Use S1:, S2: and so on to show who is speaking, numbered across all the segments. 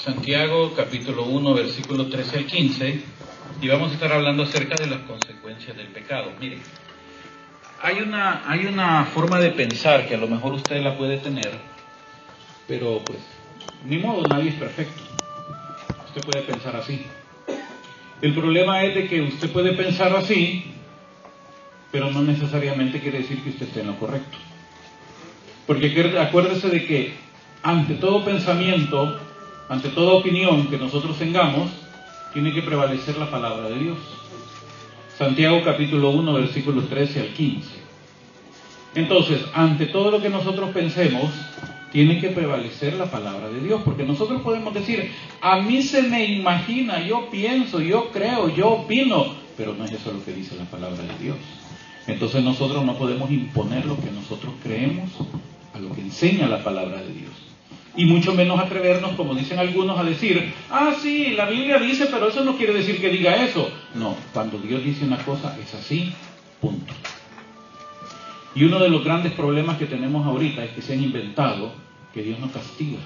S1: Santiago capítulo 1, versículo 13 al 15, y vamos a estar hablando acerca de las consecuencias del pecado. Miren, hay una forma de pensar que a lo mejor usted la puede tener, pero pues, ni modo, nadie es perfecto. Usted puede pensar así. El problema es de que usted puede pensar así, pero no necesariamente quiere decir que usted esté en lo correcto. Porque acuérdese de que ante todo pensamiento, ante toda opinión que nosotros tengamos, tiene que prevalecer la palabra de Dios. Santiago capítulo 1, versículos 13 al 15. Entonces, ante todo lo que nosotros pensemos, tiene que prevalecer la palabra de Dios, porque nosotros podemos decir, a mí se me imagina, yo pienso, yo creo, yo opino, pero no es eso lo que dice la palabra de Dios. Entonces nosotros no podemos imponer lo que nosotros creemos a lo que enseña la palabra de Dios. Y mucho menos atrevernos, como dicen algunos, a decir, sí, la Biblia dice, pero eso no quiere decir que diga eso. No, cuando Dios dice una cosa, es así, punto. Y uno de los grandes problemas que tenemos ahorita es que se han inventado que Dios no castiga,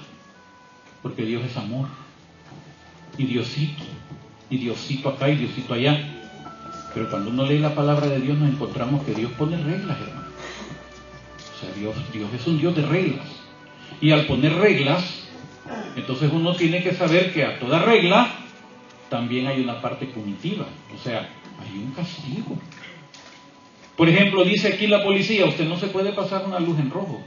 S1: porque Dios es amor, y Diosito acá y Diosito allá. Pero cuando uno lee la palabra de Dios nos encontramos que Dios pone reglas, hermano. O sea, Dios es un Dios de reglas. Y al poner reglas, entonces uno tiene que saber que a toda regla también hay una parte punitiva. O sea, hay un castigo. Por ejemplo, dice aquí la policía, usted no se puede pasar una luz en rojo.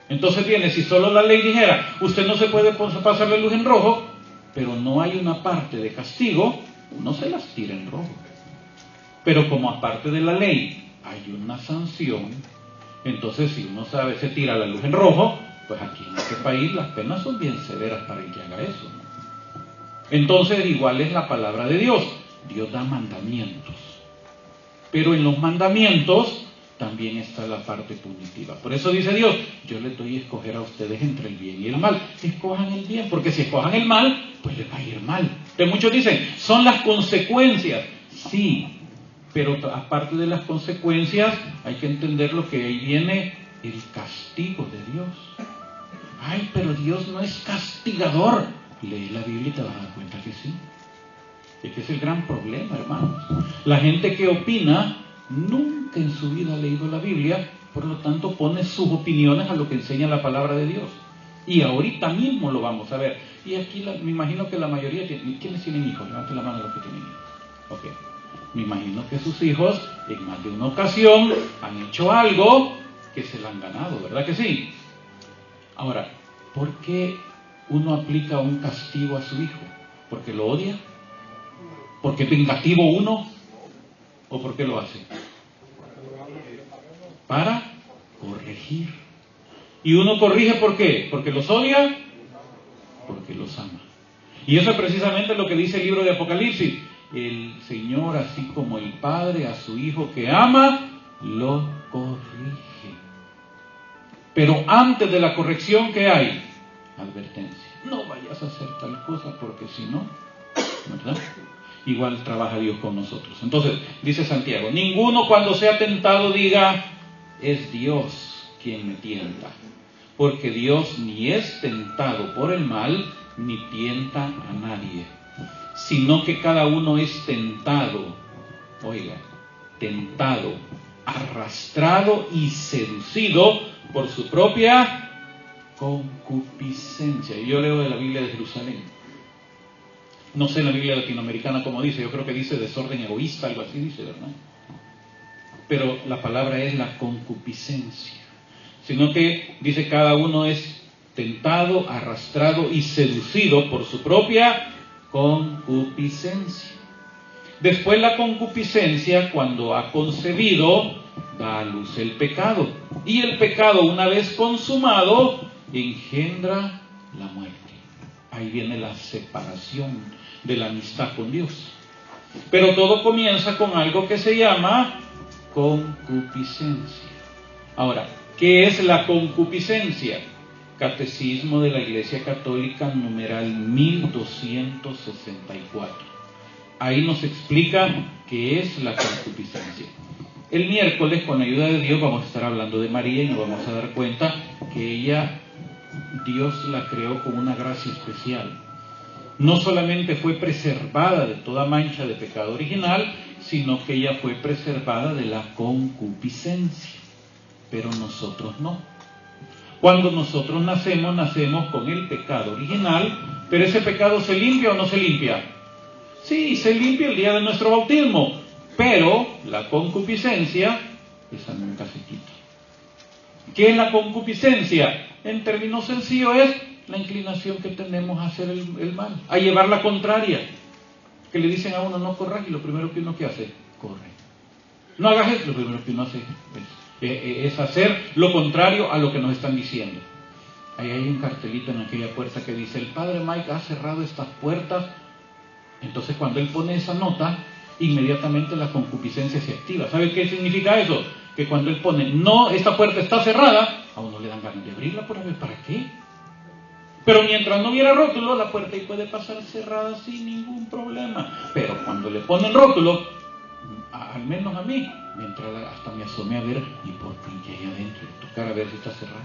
S1: Entonces viene, si solo la ley dijera, usted no se puede pasar la luz en rojo, pero no hay una parte de castigo, uno se las tira en rojo. Pero como aparte de la ley hay una sanción, entonces si uno sabe, se tira la luz en rojo, pues aquí en este país las penas son bien severas para el que haga eso, ¿no? Entonces igual es la palabra de Dios. Dios da mandamientos, pero en los mandamientos también está la parte punitiva. Por eso dice Dios, yo les doy a escoger a ustedes entre el bien y el mal. Escojan el bien, porque si escojan el mal, pues les va a ir mal. Pero muchos dicen, son las consecuencias. Sí, pero aparte de las consecuencias, hay que entender lo que ahí viene, el castigo de Dios. Ay, pero Dios no es castigador. Lee la Biblia y te vas a dar cuenta que sí. Es que es el gran problema, hermanos. La gente que opina nunca en su vida ha leído la Biblia, por lo tanto pone sus opiniones a lo que enseña la palabra de Dios. Y ahorita mismo lo vamos a ver. Y aquí me imagino que la mayoría tienen... ¿Quiénes tienen hijos? Levanten la mano los que tienen hijos. Ok. Me imagino que sus hijos en más de una ocasión han hecho algo que se lo han ganado, ¿verdad que sí? Ahora, ¿por qué uno aplica un castigo a su hijo? ¿Porque lo odia? ¿Porque es vengativo uno? ¿O por qué lo hace? Para corregir. ¿Y uno corrige por qué? ¿Porque los odia? Porque los ama. Y eso es precisamente lo que dice el libro de Apocalipsis. El Señor, así como el Padre a su Hijo que ama, lo corrige. Pero antes de la corrección, ¿qué hay? Advertencia. No vayas a hacer tal cosa porque si no, ¿verdad? Igual trabaja Dios con nosotros. Entonces, dice Santiago, ninguno cuando sea tentado diga, es Dios quien me tienta. Porque Dios ni es tentado por el mal, ni tienta a nadie. Sino que cada uno es tentado, oiga, tentado, arrastrado y seducido por su propia concupiscencia. Y yo leo de la Biblia de Jerusalén. No sé en la Biblia latinoamericana cómo dice, yo creo que dice desorden egoísta, algo así dice, ¿verdad? Pero la palabra es la concupiscencia. Sino que dice cada uno es tentado, arrastrado y seducido por su propia concupiscencia. Después la concupiscencia, cuando ha concebido, da a luz el pecado. Y el pecado, una vez consumado, engendra la muerte. Ahí viene la separación de la amistad con Dios. Pero todo comienza con algo que se llama concupiscencia. Ahora, ¿qué es la concupiscencia? Catecismo de la Iglesia Católica, numeral 1264. Ahí nos explica qué es la concupiscencia. El miércoles, con la ayuda de Dios, vamos a estar hablando de María y nos vamos a dar cuenta que ella Dios la creó con una gracia especial. No solamente fue preservada de toda mancha de pecado original, sino que ella fue preservada de la concupiscencia. Pero nosotros no. Cuando nosotros nacemos con el pecado original, pero ese pecado ¿se limpia o no se limpia? Sí, se limpia el día de nuestro bautismo, pero la concupiscencia, esa nunca se quita. ¿Qué es la concupiscencia? En términos sencillos es la inclinación que tenemos a hacer el mal, a llevar la contraria. Que le dicen a uno, no corras, y lo primero que uno que hace, corre. No hagas esto, lo primero que uno hace es hacer lo contrario a lo que nos están diciendo. Ahí hay un cartelito en aquella puerta que dice, el padre Mike ha cerrado estas puertas. Entonces cuando él pone esa nota, inmediatamente la concupiscencia se activa. ¿Sabe qué significa eso? Que cuando él pone, no, esta puerta está cerrada, a uno le dan ganas de abrirla por ver para qué. Pero mientras no hubiera rótulo, la puerta ahí puede pasar cerrada sin ningún problema. Pero cuando le ponen rótulo, al menos a mí, mientras hasta me asomé a ver, ¿y por qué hay adentro? Tocar a ver si está cerrada.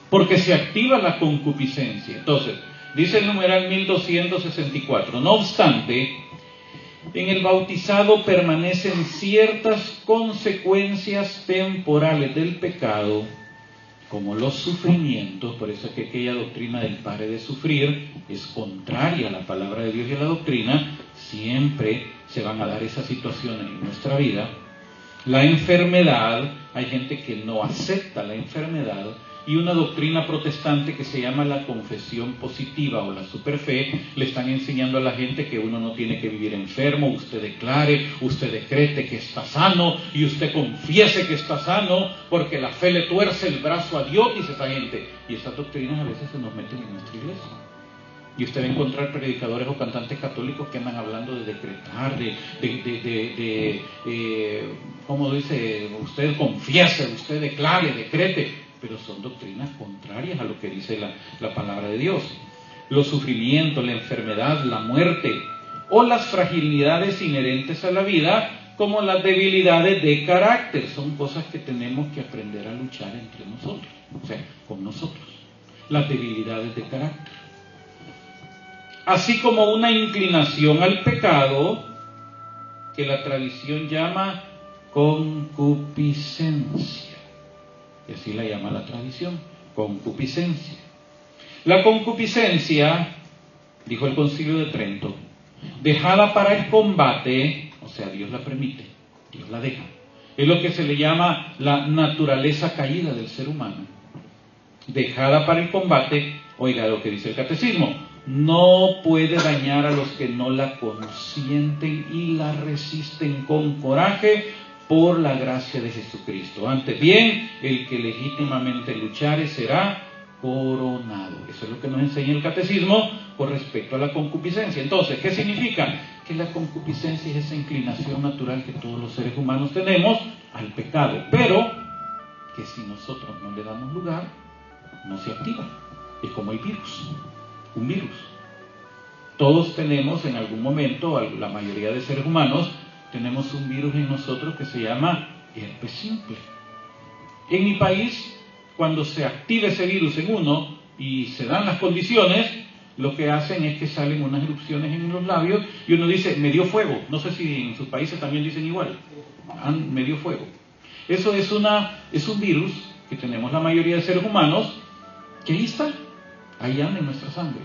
S1: Porque se activa la concupiscencia. Entonces, dice el numeral 1264, no obstante, en el bautizado permanecen ciertas consecuencias temporales del pecado, como los sufrimientos. Por eso es que aquella doctrina del pare de sufrir es contraria a la palabra de Dios y a la doctrina. Siempre se van a dar esas situaciones en nuestra vida. La enfermedad, hay gente que no acepta la enfermedad, y una doctrina protestante que se llama la confesión positiva o la superfe, le están enseñando a la gente que uno no tiene que vivir enfermo. Usted declare, usted decrete que está sano y usted confiese que está sano, porque la fe le tuerce el brazo a Dios, dice esa gente. Y esas doctrinas a veces se nos meten en nuestra iglesia. Y usted va a encontrar predicadores o cantantes católicos que andan hablando de decretar, ¿cómo dice? Usted confiese, usted declare, decrete. Pero son doctrinas contrarias a lo que dice la palabra de Dios. Los sufrimientos, la enfermedad, la muerte o las fragilidades inherentes a la vida, como las debilidades de carácter, son cosas que tenemos que aprender a luchar entre nosotros, o sea, con nosotros. Las debilidades de carácter. Así como una inclinación al pecado, que la tradición llama concupiscencia. Y así la llama la tradición, concupiscencia. La concupiscencia, dijo el Concilio de Trento, dejada para el combate, o sea, Dios la permite, Dios la deja. Es lo que se le llama la naturaleza caída del ser humano. Dejada para el combate, oiga lo que dice el catecismo, no puede dañar a los que no la consienten y la resisten con coraje, por la gracia de Jesucristo. Antes bien, el que legítimamente luchare será coronado. Eso es lo que nos enseña el catecismo con respecto a la concupiscencia. Entonces, ¿qué significa? Que la concupiscencia es esa inclinación natural que todos los seres humanos tenemos al pecado, pero que si nosotros no le damos lugar, no se activa. Es como el virus, un virus. Todos tenemos en algún momento, la mayoría de seres humanos, tenemos un virus en nosotros que se llama herpes simple. En mi país, cuando se activa ese virus en uno y se dan las condiciones, lo que hacen es que salen unas erupciones en los labios y uno dice, me dio fuego. No sé si en sus países también dicen igual. Me dio fuego. Eso es un virus que tenemos la mayoría de seres humanos, que ahí está, ahí anda en nuestra sangre.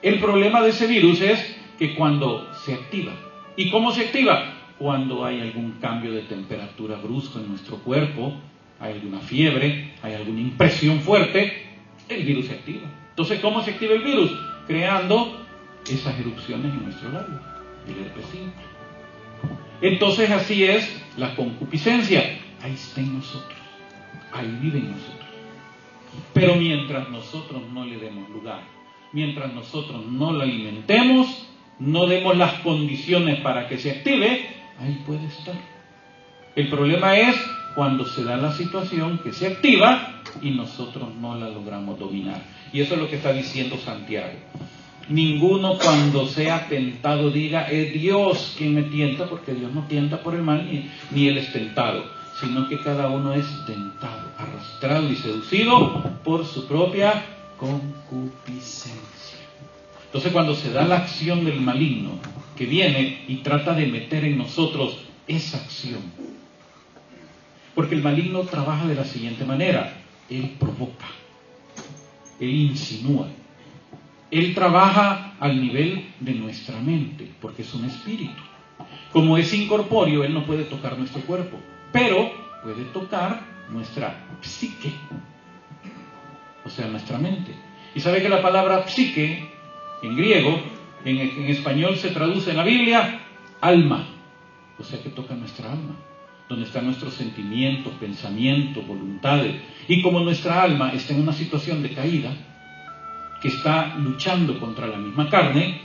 S1: El problema de ese virus es que cuando se activa, ¿y cómo se activa? Cuando hay algún cambio de temperatura brusco en nuestro cuerpo, hay alguna fiebre, hay alguna impresión fuerte, el virus se activa. Entonces, ¿cómo se activa el virus? Creando esas erupciones en nuestro labio, el herpes simple. Entonces, así es la concupiscencia. Ahí está en nosotros, ahí vive en nosotros. Pero mientras nosotros no le demos lugar, mientras nosotros no la alimentemos, no demos las condiciones para que se active, ahí puede estar. El problema es cuando se da la situación que se activa y nosotros no la logramos dominar. Y eso es lo que está diciendo Santiago. Ninguno cuando sea tentado diga, es Dios quien me tienta, porque Dios no tienta por el mal, ni Él es tentado, sino que cada uno es tentado, arrastrado y seducido por su propia concupiscencia. Entonces, cuando se da la acción del maligno, que viene y trata de meter en nosotros esa acción, porque el maligno trabaja de la siguiente manera: él provoca, él insinúa, él trabaja al nivel de nuestra mente, porque es un espíritu. Como es incorpóreo, él no puede tocar nuestro cuerpo, pero puede tocar nuestra psique, o sea, nuestra mente. Y sabe que la palabra psique, en griego, en español se traduce en la Biblia alma, o sea que toca nuestra alma, donde están nuestros sentimientos, pensamientos, voluntades. Y como nuestra alma está en una situación de caída, que está luchando contra la misma carne,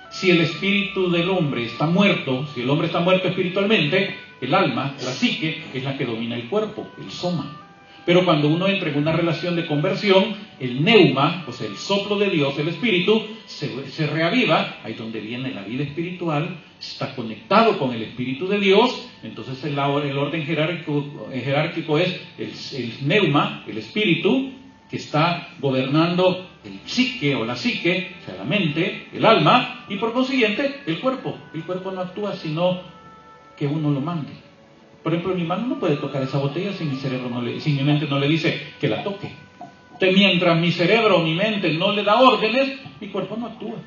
S1: si el espíritu del hombre está muerto, si el hombre está muerto espiritualmente, el alma, la psique, es la que domina el cuerpo, el soma. Pero cuando uno entra en una relación de conversión, el neuma, o sea, el soplo de Dios, el espíritu, se reaviva, ahí donde viene la vida espiritual, está conectado con el espíritu de Dios. Entonces el orden jerárquico es el neuma, el espíritu, que está gobernando el psique o la psique, o sea, la mente, el alma, y por consiguiente el cuerpo. El cuerpo no actúa sino que uno lo mande. Por ejemplo, mi mano no puede tocar esa botella si mi mente no le dice que la toque. Entonces, mientras mi cerebro o mi mente no le da órdenes, mi cuerpo no actúa.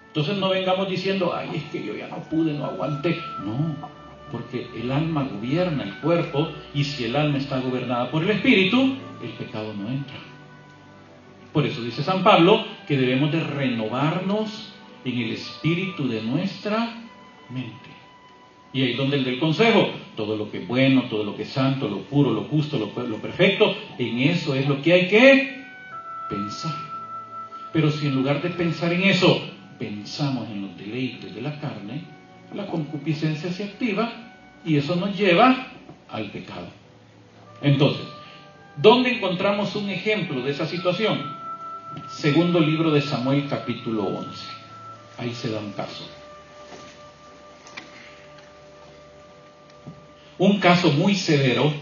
S1: Entonces no vengamos diciendo, ay, es que yo ya no pude, no aguanté. No, porque el alma gobierna el cuerpo, y si el alma está gobernada por el espíritu, el pecado no entra. Por eso dice San Pablo que debemos de renovarnos en el espíritu de nuestra mente. Y ahí es donde el del consejo: todo lo que es bueno, todo lo que es santo, lo puro, lo justo, lo perfecto, en eso es lo que hay que pensar. Pero si en lugar de pensar en eso, pensamos en los deleites de la carne, la concupiscencia se activa y eso nos lleva al pecado. Entonces, ¿dónde encontramos un ejemplo de esa situación? Segundo libro de Samuel, capítulo 11. Ahí se da un caso. Un caso muy severo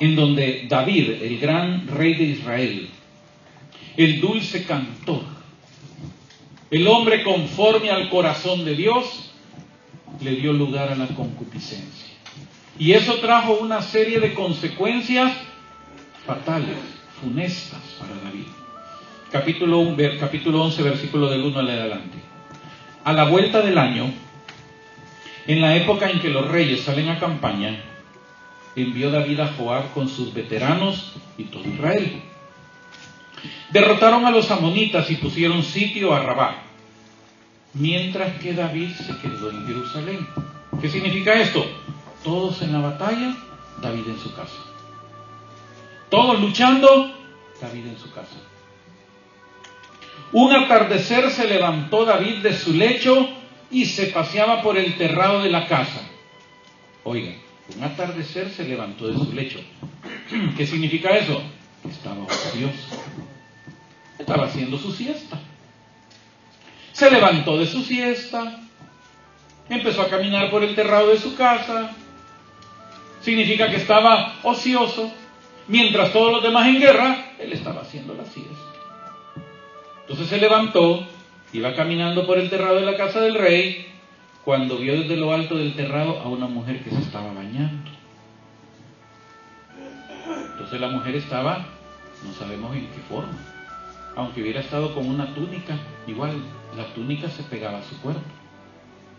S1: en donde David, el gran rey de Israel, el dulce cantor, el hombre conforme al corazón de Dios, le dio lugar a la concupiscencia. Y eso trajo una serie de consecuencias fatales, funestas para David. Capítulo 11, versículo del 1 al adelante. A la vuelta del año, en la época en que los reyes salen a campaña, envió David a Joab con sus veteranos y todo Israel. Derrotaron a los amonitas y pusieron sitio a Rabá, mientras que David se quedó en Jerusalén. ¿Qué significa esto? Todos en la batalla, David en su casa. Todos luchando, David en su casa. Un atardecer se levantó David de su lecho y se paseaba por el terrado de la casa. Oiga, un atardecer se levantó de su lecho. ¿Qué significa eso? Que estaba ocioso. Estaba haciendo su siesta. Se levantó de su siesta, empezó a caminar por el terrado de su casa. Significa que estaba ocioso. Mientras todos los demás en guerra, él estaba haciendo la siesta. Entonces se levantó, iba caminando por el terrado de la casa del rey, cuando vio desde lo alto del terrado a una mujer que se estaba bañando. Entonces la mujer estaba, no sabemos en qué forma, aunque hubiera estado con una túnica, igual la túnica se pegaba a su cuerpo.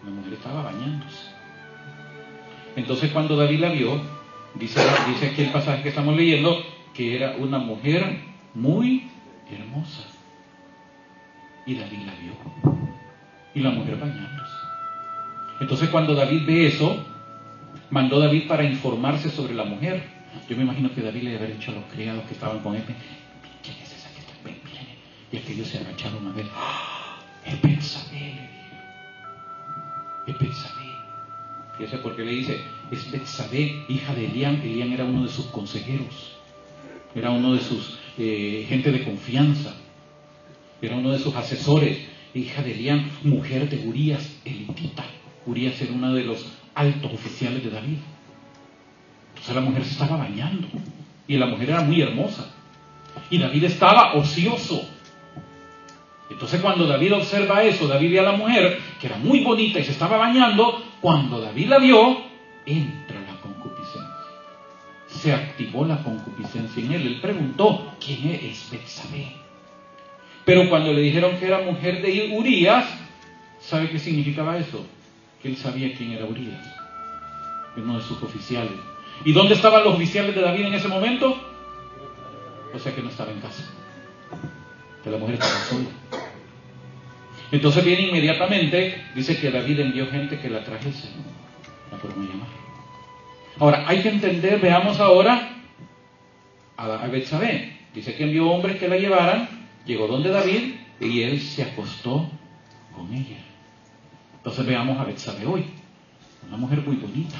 S1: La mujer estaba bañándose. Entonces cuando David la vio, dice aquí el pasaje que estamos leyendo, que era una mujer muy hermosa. Y David la vio. Y la mujer bañándose. Entonces cuando David ve eso, mandó David para informarse sobre la mujer. Yo me imagino que David le debe haber dicho a los criados que estaban con él: ¿quién es esa que está? Ven, miren. Y aquellos se agacharon a ver. ¡Ah! Es Betsabé, es Betsabé. Fíjese por qué le dice, es Betsabé, hija de Elián. Elián era uno de sus consejeros, era uno de sus gente de confianza, era uno de sus asesores. Hija de Elián, mujer de Urías, elitita. Urías era uno de los altos oficiales de David.
S2: Entonces la mujer se estaba bañando, y la mujer era muy hermosa, y David estaba ocioso. Entonces cuando David observa eso, David ve a la mujer, que era muy bonita y se estaba bañando. Cuando David la vio, entra la concupiscencia. Se activó la concupiscencia en él. Él preguntó, ¿quién es Betsabé? Pero cuando le dijeron que era mujer de Urías, ¿sabe qué significaba eso? Que él sabía quién era Urías, uno de sus oficiales. ¿Y dónde estaban los oficiales de David en ese momento? O sea que no estaba en casa, que la mujer estaba sola. Entonces viene inmediatamente, dice que David envió gente que la trajese, la fueron a llamar. Ahora, hay que entender, veamos ahora a Betsabé. Dice que envió hombres que la llevaran, llegó donde David y él se acostó con ella. Entonces veamos a Betsabé hoy, una mujer muy bonita.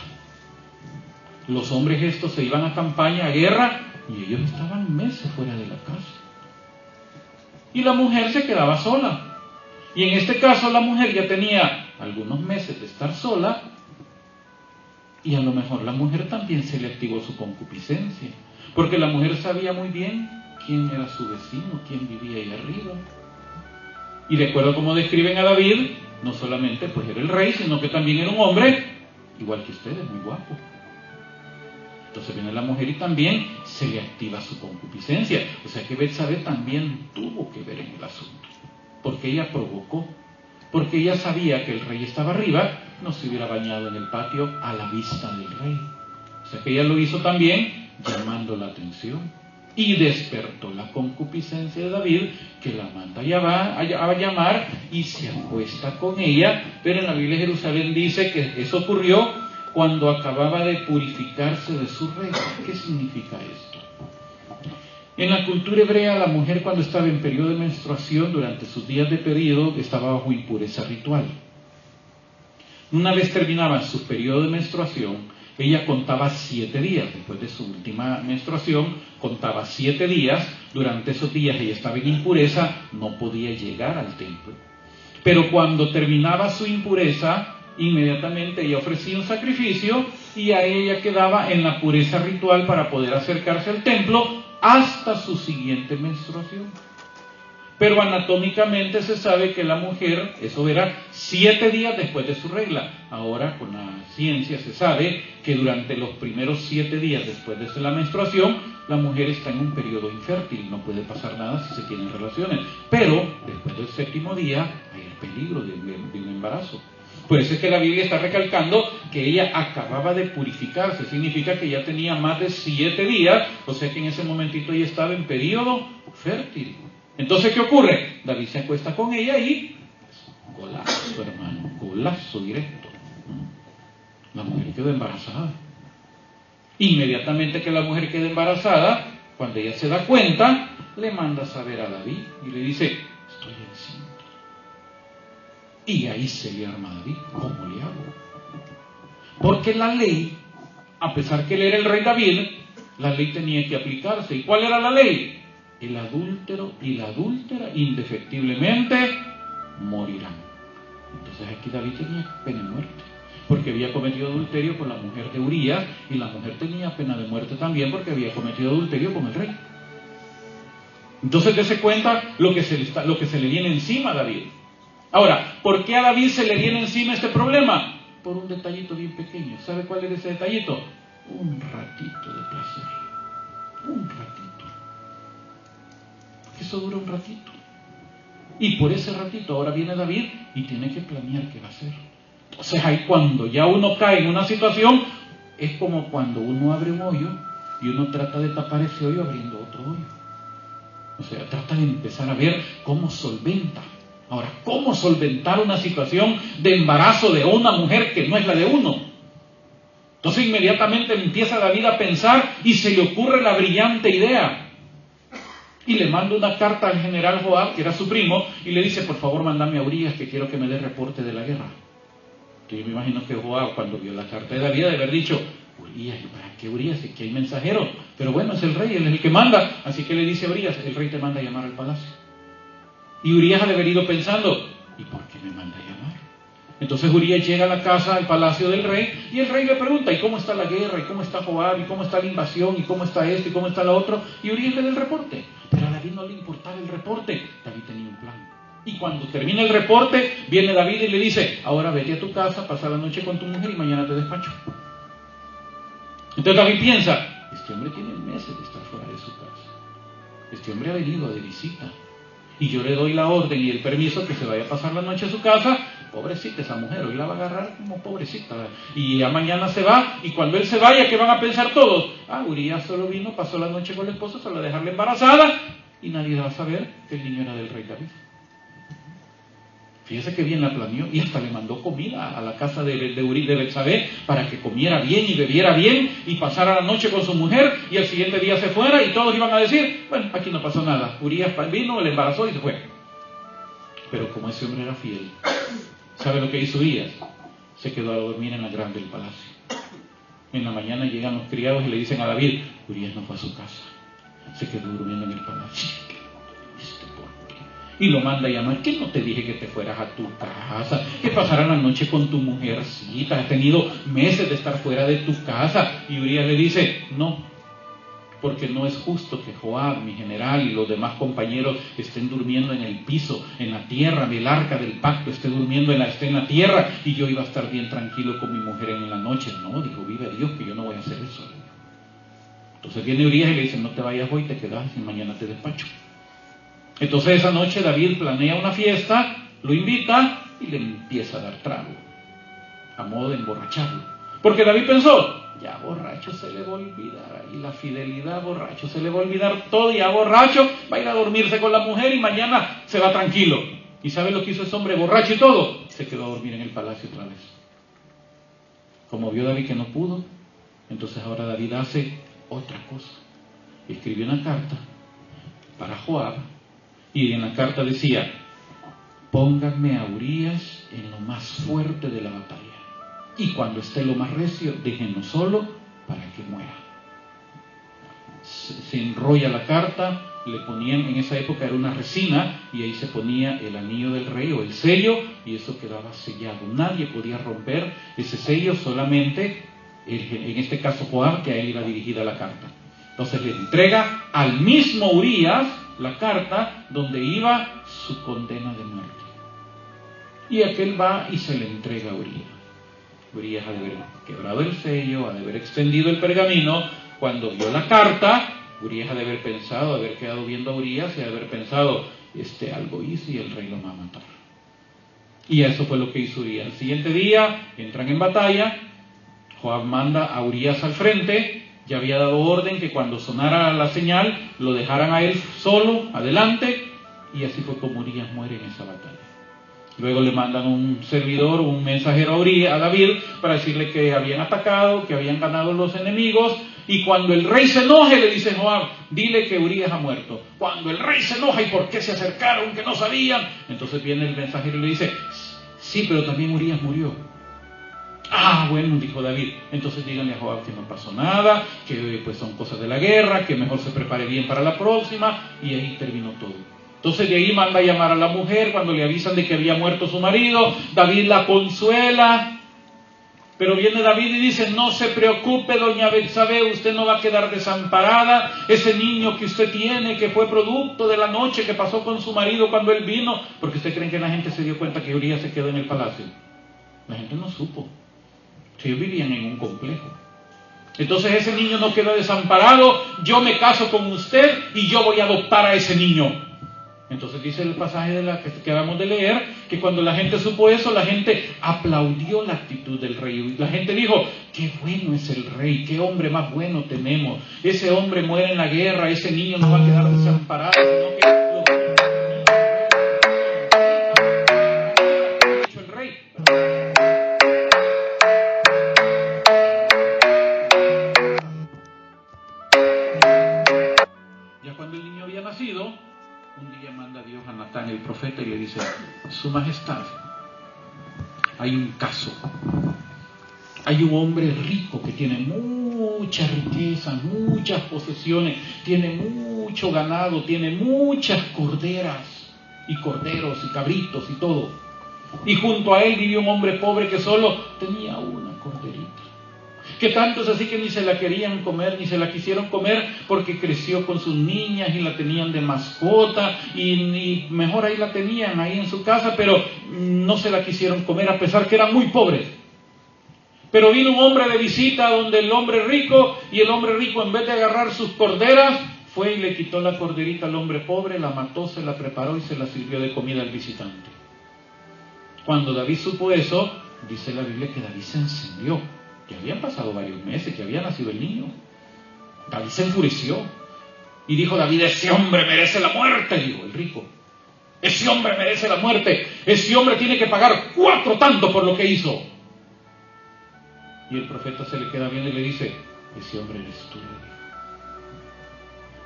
S2: Los hombres estos se iban a campaña, a guerra, y ellos estaban meses fuera de la casa. Y la mujer se quedaba sola. Y en este caso la mujer ya tenía algunos meses de estar sola, y a lo mejor la mujer también se le activó su concupiscencia, porque la mujer sabía muy bien quién era su vecino, quién vivía ahí arriba. Y de acuerdo a cómo describen a David, no solamente pues era el rey, sino que también era un hombre igual que ustedes, muy guapo. Entonces viene la mujer y también se le activa su concupiscencia. O sea que Betsabé también tuvo que ver en el asunto, porque ella provocó, porque ella sabía que el rey estaba arriba, no se hubiera bañado en el patio a la vista del rey. O sea que ella lo hizo también llamando la atención, y despertó la concupiscencia de David, que la manda a llamar y se acuesta con ella. Pero en la Biblia de Jerusalén dice que eso ocurrió cuando acababa de purificarse de su regla. ¿Qué significa esto? En la cultura hebrea, la mujer cuando estaba en periodo de menstruación, durante sus días de periodo, estaba bajo impureza ritual. Una vez terminaba su periodo de menstruación, ella contaba 7 días. Después de su última menstruación, contaba 7 días. Durante esos días ella estaba en impureza, no podía llegar al templo. Pero cuando terminaba su impureza, inmediatamente ella ofrecía un sacrificio y a ella quedaba en la pureza ritual para poder acercarse al templo hasta su siguiente menstruación. Pero anatómicamente se sabe que la mujer, eso era 7 días después de su regla. Ahora con la ciencia se sabe que durante los primeros 7 días después de la menstruación, la mujer está en un periodo infértil, no puede pasar nada si se tienen relaciones. Pero después del 7º día hay el peligro de un embarazo. Por eso es que la Biblia está recalcando que ella acababa de purificarse. Significa que ya tenía más de 7 días, o sea que en ese momentito ella estaba en periodo fértil. Entonces, ¿qué ocurre? David se acuesta con ella y golazo, hermano, golazo directo. La mujer quedó embarazada. Inmediatamente que la mujer queda embarazada, cuando ella se da cuenta, le manda a saber a David y le dice, estoy encinta. Y ahí se le arma a David, ¿cómo le hago? Porque la ley, a pesar que él era el rey David, la ley tenía que aplicarse. ¿Y cuál era la ley? El adúltero y la adúltera indefectiblemente morirán. Entonces aquí David tenía pena de muerte, porque había cometido adulterio con la mujer de Urías, y la mujer tenía pena de muerte también porque había cometido adulterio con el rey. Entonces dése cuenta lo que se le viene encima a David. Ahora, ¿por qué a David se le viene encima este problema? Por un detallito bien pequeño. ¿Sabe cuál es ese detallito? Un ratito de placer. Un ratito. Eso dura un ratito. Y por ese ratito ahora viene David y tiene que planear qué va a hacer. Entonces ahí cuando ya uno cae en una situación, es como cuando uno abre un hoyo y uno trata de tapar ese hoyo abriendo otro hoyo. O sea, trata de empezar a ver cómo solventa. Ahora, ¿cómo solventar una situación de embarazo de una mujer que no es la de uno? Entonces inmediatamente empieza David a pensar y se le ocurre la brillante idea. Y le manda una carta al general Joab, que era su primo, y le dice, por favor, mándame a Urías, que quiero que me dé reporte de la guerra. Entonces yo me imagino que Joab, cuando vio la carta de David, debe haber dicho, Urías, ¿para qué Urías? Es que hay mensajeros. Pero bueno, es el rey, él es el que manda. Así que le dice a Urías, el rey te manda a llamar al palacio. Y Urías ha de haber ido pensando, ¿y por qué me manda a llamar? Entonces Urías llega a la casa, al palacio del rey, y el rey le pregunta, ¿y cómo está la guerra? ¿Y cómo está Joab? ¿Y cómo está la invasión? ¿Y cómo está esto? ¿Y cómo está lo otro? Y Urías le da el reporte. Pero a David no le importaba el reporte. David tenía un plan. Y cuando termina el reporte, viene David y le dice, ahora vete a tu casa, pasa la noche con tu mujer y mañana te despacho. Entonces David piensa, este hombre tiene meses de estar fuera de su casa. Este hombre ha venido de visita. Y yo le doy la orden y el permiso que se vaya a pasar la noche a su casa. Pobrecita esa mujer, hoy la va a agarrar como pobrecita. Y ya mañana se va, y cuando él se vaya, ¿qué van a pensar todos? Urías solo vino, pasó la noche con la esposa, solo a dejarla embarazada, y nadie va a saber que el niño era del rey David. Fíjese que bien la planeó, y hasta le mandó comida a la casa de Betsabé para que comiera bien y bebiera bien y pasara la noche con su mujer, y al siguiente día se fuera y todos iban a decir, bueno, aquí no pasó nada. Urías vino, le embarazó y se fue. Pero como ese hombre era fiel, ¿sabe lo que hizo Urías? Se quedó a dormir en la grande del palacio. En la mañana llegan los criados y le dicen a David, Urías no fue a su casa, se quedó durmiendo en el palacio. Y lo manda a llamar, ¿qué no te dije que te fueras a tu casa? Que pasaras la noche con tu mujercita, has tenido meses de estar fuera de tu casa. Y Urías le dice, no, porque no es justo que Joab, mi general, y los demás compañeros estén durmiendo en el piso, en la tierra del arca del pacto, esté en la tierra, y yo iba a estar bien tranquilo con mi mujer en la noche. No, dijo, vive Dios, que yo no voy a hacer eso. Entonces viene Urías y le dice, no te vayas hoy, te quedas y mañana te despacho. Entonces esa noche David planea una fiesta, lo invita y le empieza a dar trago, a modo de emborracharlo. Porque David pensó, ya borracho se le va a olvidar, y la fidelidad borracho se le va a olvidar todo, y ya borracho va a ir a dormirse con la mujer y mañana se va tranquilo. ¿Y sabe lo que hizo ese hombre borracho y todo? Se quedó a dormir en el palacio otra vez. Como vio David que no pudo, entonces ahora David hace otra cosa. Escribió una carta para Joab, y en la carta decía, pónganme a Urías en lo más fuerte de la batalla, y cuando esté lo más recio, déjenlo solo para que muera. Se enrolla la carta, le ponían, en esa época era una resina, y ahí se ponía el anillo del rey o el sello, y eso quedaba sellado. Nadie podía romper ese sello, solamente, en este caso Joab, que a él iba dirigida la carta. Entonces le entrega al mismo Urías la carta donde iba su condena de muerte. Y aquel va y se le entrega a Urías. Urías ha de haber quebrado el sello, ha de haber extendido el pergamino. Cuando vio la carta, Urías ha de haber pensado, haber quedado viendo a Urías y ha de haber pensado, algo hizo y el rey lo va a matar. Y eso fue lo que hizo Urías. El siguiente día entran en batalla, Joab manda a Urías al frente. Ya había dado orden que cuando sonara la señal lo dejaran a él solo, adelante, y así fue como Urías muere en esa batalla. Luego le mandan un servidor, un mensajero a David para decirle que habían atacado, que habían ganado los enemigos, y cuando el rey se enoje le dice Joab, dile que Urías ha muerto. Cuando el rey se enoja, ¿y por qué se acercaron? Que no sabían. Entonces viene el mensajero y le dice, sí, pero también Urías murió. Bueno, dijo David, entonces díganle a Joab que no pasó nada, que pues son cosas de la guerra, que mejor se prepare bien para la próxima, y ahí terminó todo. Entonces de ahí manda a llamar a la mujer cuando le avisan de que había muerto su marido. David la consuela, pero viene David y dice, no se preocupe, doña Betsabé, usted no va a quedar desamparada. Ese niño que usted tiene, que fue producto de la noche que pasó con su marido cuando él vino, porque usted cree que la gente se dio cuenta que Urías se quedó en el palacio. La gente no supo. Ellos vivían en un complejo. Entonces ese niño no quedó desamparado, yo me caso con usted y yo voy a adoptar a ese niño. Entonces dice el pasaje de la que acabamos de leer, que cuando la gente supo eso, la gente aplaudió la actitud del rey. La gente dijo, qué bueno es el rey, qué hombre más bueno tenemos. Ese hombre muere en la guerra, ese niño no va a quedar desamparado, sino que un día manda Dios a Natán el profeta y le dice, Su Majestad, hay un caso, hay un hombre rico que tiene mucha riqueza, muchas posesiones, tiene mucho ganado, tiene muchas corderas y corderos y cabritos y todo, Y junto a él vivía un hombre pobre que solo tenía una corderita. Que tanto es así que ni se la querían comer, ni se la quisieron comer, porque creció con sus niñas y la tenían de mascota, y mejor ahí la tenían, ahí en su casa, pero no se la quisieron comer a pesar que eran muy pobres. Pero vino un hombre de visita donde el hombre rico, y el hombre rico, en vez de agarrar sus corderas, fue y le quitó la corderita al hombre pobre, la mató, se la preparó y se la sirvió de comida al visitante. Cuando David supo eso, dice la Biblia que David se encendió. Ya habían pasado varios meses, que había nacido el niño. David se enfureció y dijo: David, ese hombre merece la muerte, dijo el rico. Ese hombre merece la muerte. Ese hombre tiene que pagar 4 tantos por lo que hizo. Y el profeta se le queda viendo y le dice: ese hombre eres tú, le dijo.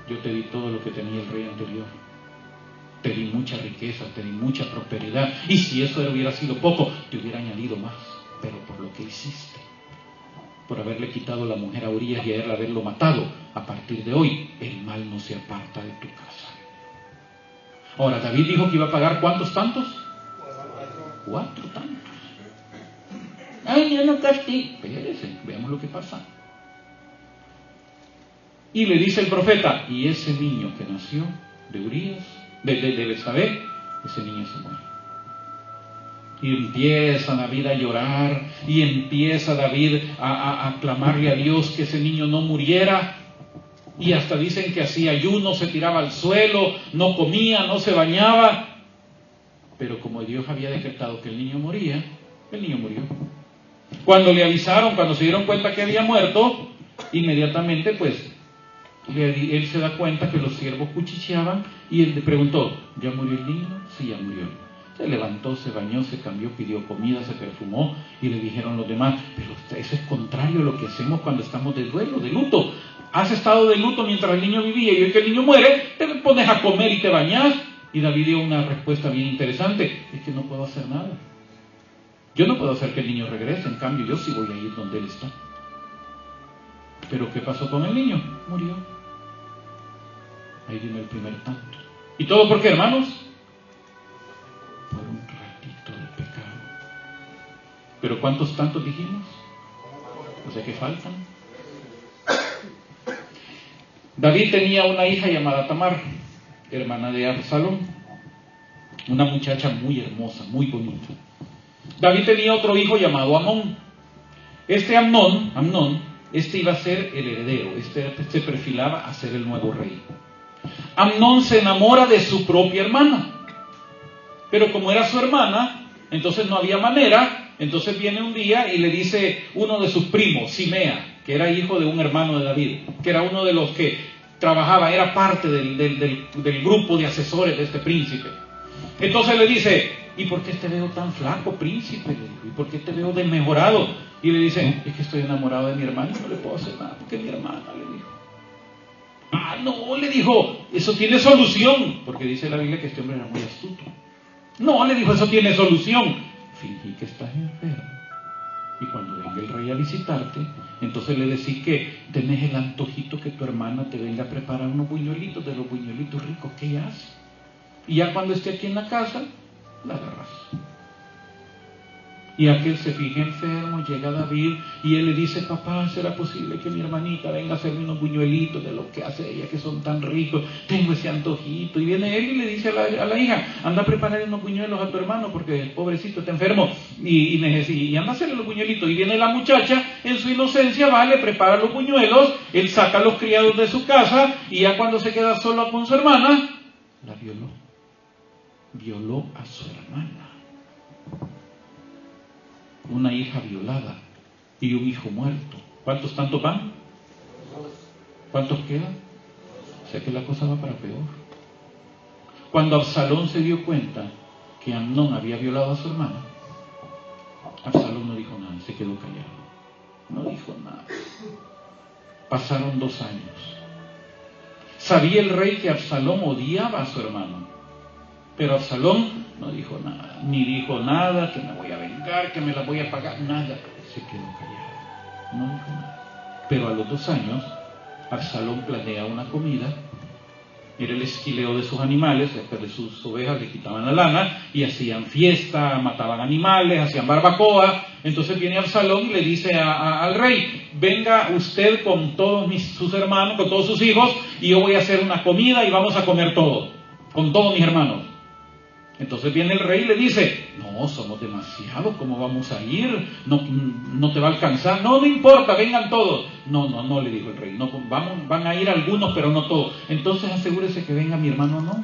S2: Yo te di todo lo que tenía el rey anterior. Te di mucha riqueza, te di mucha prosperidad. Y si eso hubiera sido poco, te hubiera añadido más. Pero por lo que hiciste, por haberle quitado la mujer a Urías y haberlo matado, a partir de hoy, el mal no se aparta de tu casa. Ahora, David dijo que iba a pagar ¿cuántos tantos? 4 tantos. Ay, ya no castigo. Espérese, veamos lo que pasa. Y le dice el profeta: y ese niño que nació de Urías, de Betsabé, ese niño se muere. Y empieza David a llorar, y empieza David a clamarle a Dios que ese niño no muriera. Y hasta dicen que hacía ayuno, se tiraba al suelo, no comía, no se bañaba. Pero como Dios había decretado que el niño moría, el niño murió. Cuando le avisaron, cuando se dieron cuenta que había muerto, inmediatamente pues él se da cuenta que los siervos cuchicheaban, y él le preguntó: ¿ya murió el niño? Sí, ya murió. Se levantó, se bañó, se cambió, pidió comida, se perfumó, y le dijeron los demás: pero eso es contrario a lo que hacemos cuando estamos de duelo, de luto. Has estado de luto mientras el niño vivía, y hoy que el niño muere, te pones a comer y te bañas. Y David dio una respuesta bien interesante: es que no puedo hacer nada. Yo no puedo hacer que el niño regrese, en cambio yo sí voy a ir donde él está. Pero ¿qué pasó con el niño? Murió. Ahí vino el primer tanto. ¿Y todo por qué, hermanos? Por un ratito de pecado. ¿Pero cuántos tantos dijimos? O sea que faltan. David tenía una hija llamada Tamar, hermana de Absalón, una muchacha muy hermosa, muy bonita. David tenía otro hijo llamado Amnón. Este Amnón, iba a ser el heredero, se perfilaba a ser el nuevo rey. Amnón se enamora de su propia hermana, pero como era su hermana, entonces no había manera. Entonces viene un día y le dice uno de sus primos, Simea, que era hijo de un hermano de David, que era uno de los que trabajaba, era parte del grupo de asesores de este príncipe. Entonces le dice: ¿y por qué te veo tan flaco, príncipe? Le dijo: ¿y por qué te veo desmejorado? Y le dice: es que estoy enamorado de mi hermana y no le puedo hacer nada porque es mi hermana, le dijo. Ah, no, le dijo, eso tiene solución, porque dice la Biblia que este hombre era muy astuto. No, le dijo, eso tiene solución. Fingí que estás enfermo, y cuando venga el rey a visitarte, entonces le decís que tenés el antojito que tu hermana te venga a preparar unos buñuelitos, de los buñuelitos ricos que ella hace. Y ya cuando esté aquí en la casa, la agarras. Y aquel se fija enfermo, llega David y él le dice: papá, ¿será posible que mi hermanita venga a hacerme unos buñuelitos de lo que hace ella, que son tan ricos? Tengo ese antojito. Y viene él y le dice a la hija: anda a preparar unos buñuelos a tu hermano porque el pobrecito está enfermo y anda a hacerle los buñuelitos. Y viene la muchacha en su inocencia, va, le prepara los buñuelos, él saca a los criados de su casa, y ya cuando se queda solo con su hermana, la violó a su hermana. Una hija violada y un hijo muerto. ¿Cuántos tantos van? ¿Cuántos quedan? O sea que la cosa va para peor. Cuando Absalón se dio cuenta que Amnón había violado a su hermana, Absalón no dijo nada, se quedó callado. No dijo nada. Pasaron 2 años. Sabía el rey que Absalón odiaba a su hermano, pero Absalón no dijo nada, ni dijo nada, que me voy a vengar, que me la voy a pagar, nada. Se quedó callado, no dijo nada. Pero a los 2 años, Absalón planea una comida Era el esquileo de sus animales, de sus ovejas le quitaban la lana y hacían fiesta, mataban animales, hacían barbacoa. Entonces viene Absalón y le dice al rey: venga usted con todos sus hermanos, con todos sus hijos, y yo voy a hacer una comida y vamos a comer todo, con todos mis hermanos. Entonces viene el rey y le dice: no, somos demasiados, ¿cómo vamos a ir? No te va a alcanzar. No importa, vengan todos. No, le dijo el rey, no, van a ir algunos, pero no todos. Entonces asegúrese que venga mi hermano, no.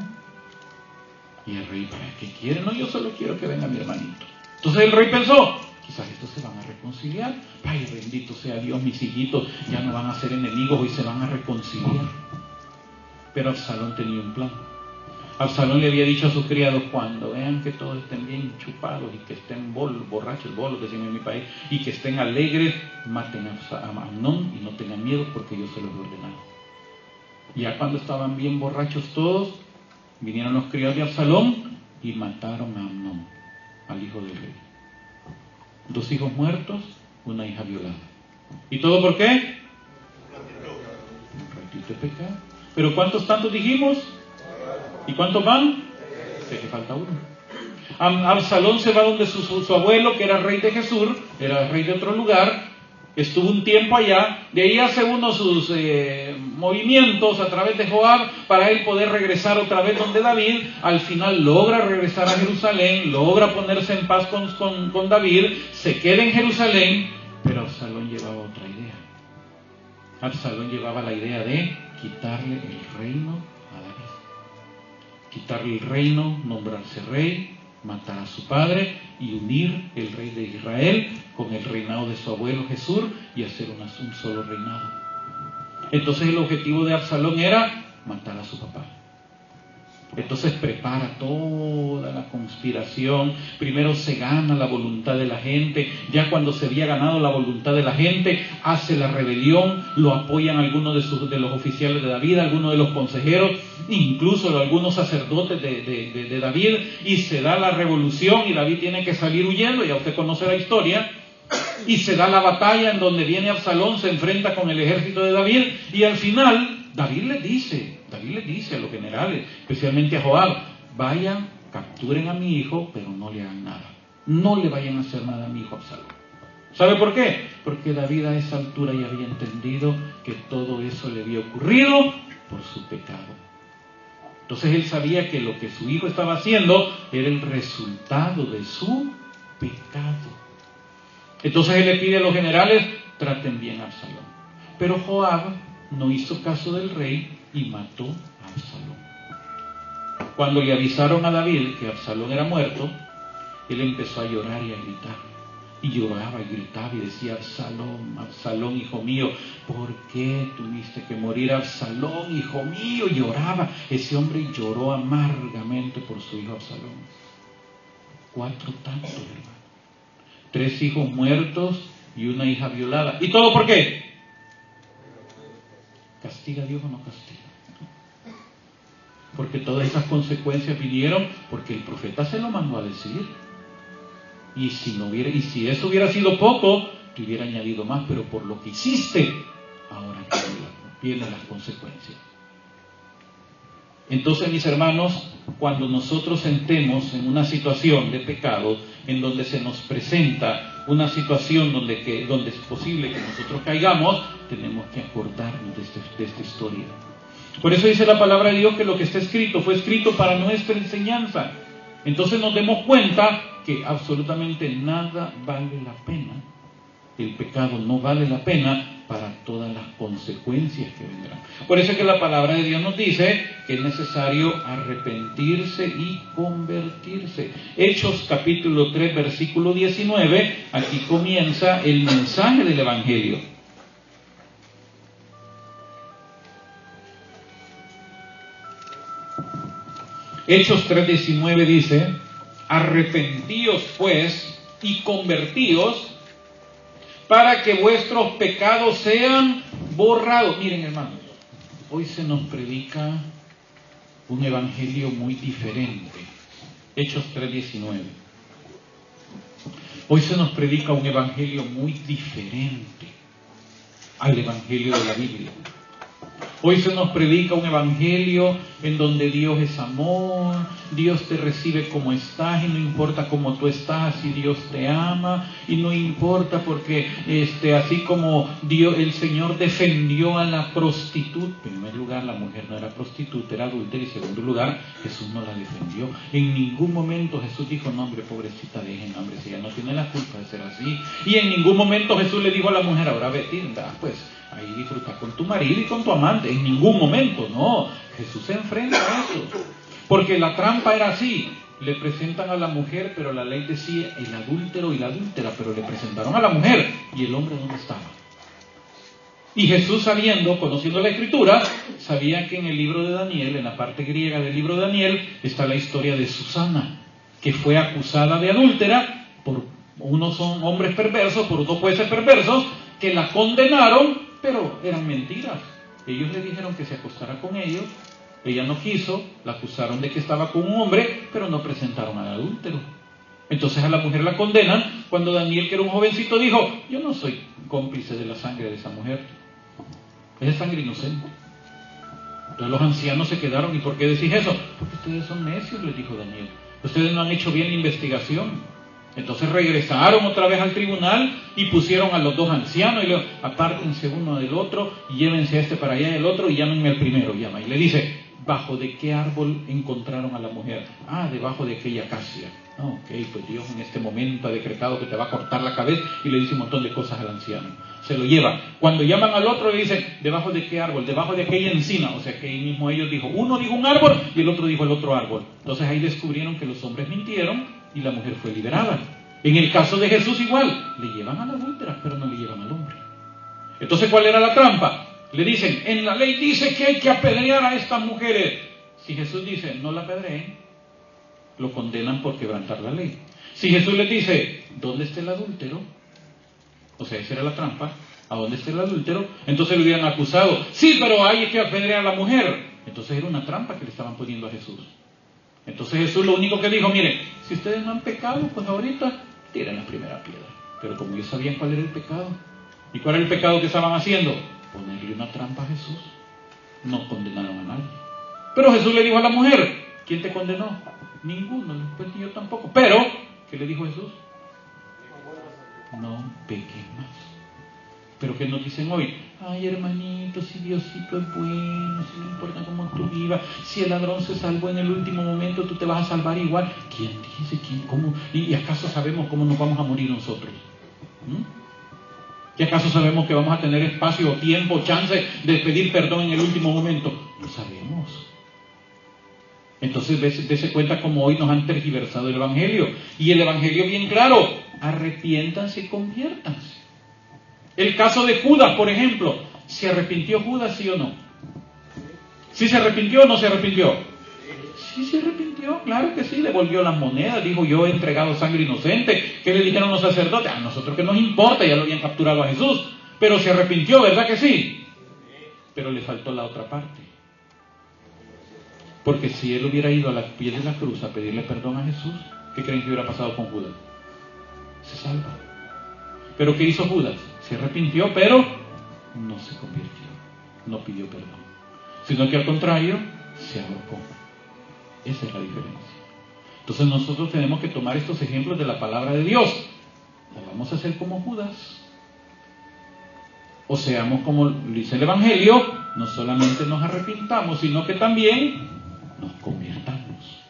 S2: Y el rey: ¿para qué quiere? No, yo solo quiero que venga mi hermanito. Entonces el rey pensó: quizás estos se van a reconciliar. Ay, bendito sea Dios, mis hijitos ya no van a ser enemigos y se van a reconciliar. Pero Absalón tenía un plan. Absalón le había dicho a sus criados: cuando vean que todos estén bien chupados y que estén borrachos, bolos, decimos en mi país, y que estén alegres, maten a Amnón y no tengan miedo, porque yo se los he ordenado. Ya cuando estaban bien borrachos todos, vinieron los criados de Absalón y mataron a Amnón, al hijo del rey. 2 hijos muertos, una hija violada. ¿Y todo por qué? Un ratito de pecado. ¿Pero cuántos tantos dijimos? ¿Y cuántos van? Sé que falta uno. Absalón se va donde su abuelo, que era rey de Jesús, era rey de otro lugar, estuvo un tiempo allá, de ahí hace uno sus movimientos a través de Joab para él poder regresar otra vez donde David. Al final logra regresar a Jerusalén, logra ponerse en paz con David, se queda en Jerusalén, pero Absalón llevaba otra idea. Absalón llevaba la idea de quitarle el reino a David. Quitarle el reino, nombrarse rey, matar a su padre y unir el rey de Israel con el reinado de su abuelo Jesús y hacer un solo reinado. Entonces el objetivo de Absalón era matar a su papá. Entonces prepara toda la conspiración. Primero se gana la voluntad de la gente. Ya cuando se había ganado la voluntad de la gente, hace la rebelión. Lo apoyan algunos de los oficiales de David, algunos de los consejeros, incluso algunos sacerdotes de David, y se da la revolución y David tiene que salir huyendo. Ya usted conoce la historia. Y se da la batalla en donde viene Absalón, se enfrenta con el ejército de David, y al final David les dice a los generales, especialmente a Joab: vayan, capturen a mi hijo, pero no le hagan nada. No le vayan a hacer nada a mi hijo Absalón. ¿Sabe por qué? Porque David a esa altura ya había entendido que todo eso le había ocurrido por su pecado. Entonces él sabía que lo que su hijo estaba haciendo era el resultado de su pecado. Entonces él le pide a los generales: traten bien a Absalón. Pero Joab no hizo caso del rey y mató a Absalón. Cuando le avisaron a David que Absalón era muerto, él empezó a llorar y a gritar. Y lloraba y gritaba y decía: Absalón, Absalón, hijo mío, ¿por qué tuviste que morir, Absalón, hijo mío? Lloraba. Ese hombre lloró amargamente por su hijo Absalón. 4 tantos, hermano. 3 hijos muertos y una hija violada. ¿Y todo por qué? ¿Castiga a Dios o no castiga? Porque todas esas consecuencias vinieron porque el profeta se lo mandó a decir. Y si eso hubiera sido poco, te hubiera añadido más, pero por lo que hiciste, ahora vienen las consecuencias. Entonces, mis hermanos, cuando nosotros entremos en una situación de pecado, en donde se nos presenta una situación donde es posible que nosotros caigamos, tenemos que acordarnos de esta historia. Por eso dice la palabra de Dios que lo que está escrito fue escrito para nuestra enseñanza. Entonces nos demos cuenta que absolutamente nada vale la pena. El pecado no vale la pena para todas las consecuencias que vendrán. Por eso es que la palabra de Dios nos dice que es necesario arrepentirse y convertirse. Hechos capítulo 3 versículo 19, aquí comienza el mensaje del Evangelio. Hechos 3:19 dice: arrepentíos pues y convertíos para que vuestros pecados sean borrados. Miren, hermanos, hoy se nos predica un evangelio muy diferente. Hechos 3:19. Hoy se nos predica un evangelio muy diferente al evangelio de la Biblia. Hoy se nos predica un evangelio en donde Dios es amor, Dios te recibe como estás y no importa cómo tú estás, si Dios te ama y no importa porque así como el Señor defendió a la prostituta. En primer lugar, la mujer no era prostituta, era adúltera, y en segundo lugar, Jesús no la defendió. En ningún momento Jesús dijo, no hombre, pobrecita, dejen, hombre, si ella no tiene la culpa de ser así. Y en ningún momento Jesús le dijo a la mujer, ahora vete, pues ahí disfruta con tu marido y con tu amante. En ningún momento, no. Jesús se enfrenta a eso. Porque la trampa era así. Le presentan a la mujer, pero la ley decía el adúltero y la adúltera, pero le presentaron a la mujer y el hombre ¿dónde estaba? Y Jesús sabiendo, conociendo la Escritura, sabía que en el libro de Daniel, en la parte griega del libro de Daniel, está la historia de Susana, que fue acusada de adúltera por unos hombres perversos, por unos jueces perversos, que la condenaron, pero eran mentiras. Ellos le dijeron que se acostara con ellos, ella no quiso, la acusaron de que estaba con un hombre, pero no presentaron al adúltero. Entonces a la mujer la condenan, cuando Daniel, que era un jovencito, dijo, yo no soy cómplice de la sangre de esa mujer, es sangre inocente. Entonces los ancianos se quedaron, ¿y por qué decís eso? Porque ustedes son necios, les dijo Daniel, ustedes no han hecho bien la investigación. Entonces regresaron otra vez al tribunal y pusieron a los dos ancianos y le dijeron, apártense uno del otro y llévense a este para allá y el otro y llámenme al primero, llama. Y le dice, ¿bajo de qué árbol encontraron a la mujer? Ah, debajo de aquella acacia. Ah, ok, pues Dios en este momento ha decretado que te va a cortar la cabeza, y le dice un montón de cosas al anciano. Se lo lleva. Cuando llaman al otro le dicen, ¿debajo de qué árbol? Debajo de aquella encina. O sea que ahí mismo ellos dijo, uno dijo un árbol y el otro dijo el otro árbol. Entonces ahí descubrieron que los hombres mintieron y la mujer fue liberada. En el caso de Jesús igual, le llevan a la adúltera, pero no le llevan al hombre. Entonces, ¿cuál era la trampa? Le dicen, en la ley dice que hay que apedrear a estas mujeres. Si Jesús dice, no la apedreen, lo condenan por quebrantar la ley. Si Jesús les dice, ¿dónde está el adúltero? O sea, esa era la trampa. ¿A dónde está el adúltero? Entonces le hubieran acusado. Sí, pero hay que apedrear a la mujer. Entonces era una trampa que le estaban poniendo a Jesús. Entonces Jesús lo único que dijo, miren, si ustedes no han pecado, pues ahorita tiren la primera piedra. Pero como ellos sabían cuál era el pecado, ¿y cuál era el pecado que estaban haciendo? Ponerle una trampa a Jesús. No condenaron a nadie. Pero Jesús le dijo a la mujer, ¿quién te condenó? Ninguno, pues ni yo tampoco. Pero, ¿qué le dijo Jesús? No peques más. Pero ¿qué nos dicen hoy? Ay, hermanito, si Diosito es bueno, si no importa cómo tú vivas, si el ladrón se salvó en el último momento, tú te vas a salvar igual. ¿Quién dice? ¿Quién? ¿Cómo? ¿Y acaso sabemos cómo nos vamos a morir nosotros? ¿Y acaso sabemos que vamos a tener espacio, tiempo, chance de pedir perdón en el último momento? No sabemos. Entonces, dése cuenta cómo hoy nos han tergiversado el Evangelio. Y el Evangelio bien claro, arrepiéntanse y conviértanse. El caso de Judas, por ejemplo, ¿se arrepintió Judas, sí o no? ¿Sí se arrepintió o no se arrepintió? Sí se arrepintió, claro que sí, devolvió las monedas, dijo, yo he entregado sangre inocente. ¿Qué le dijeron los sacerdotes? A nosotros que nos importa, ya lo habían capturado a Jesús. Pero se arrepintió, ¿verdad que sí? Pero le faltó la otra parte. Porque si él hubiera ido a la pie de la cruz a pedirle perdón a Jesús, ¿qué creen que hubiera pasado con Judas? Se salva. ¿Pero qué hizo Judas? Se arrepintió, pero no se convirtió, no pidió perdón, sino que al contrario, se ahorcó. Esa es la diferencia. Entonces nosotros tenemos que tomar estos ejemplos de la palabra de Dios. ¿O vamos a ser como Judas? O seamos como dice el Evangelio, no solamente nos arrepintamos, sino que también nos convirtamos.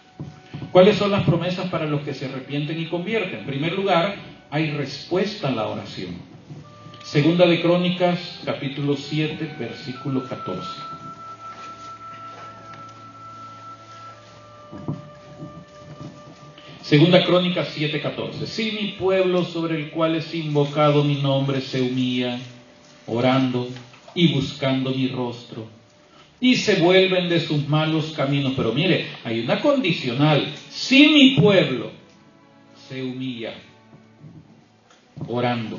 S2: ¿Cuáles son las promesas para los que se arrepienten y convierten? En primer lugar, hay respuesta a la oración. Segunda de Crónicas, capítulo 7, versículo 14. Segunda Crónicas 7, 14. Si mi pueblo sobre el cual es invocado mi nombre se humilla, orando y buscando mi rostro, y se vuelven de sus malos caminos. Pero mire, hay una condicional. Si mi pueblo se humilla, orando,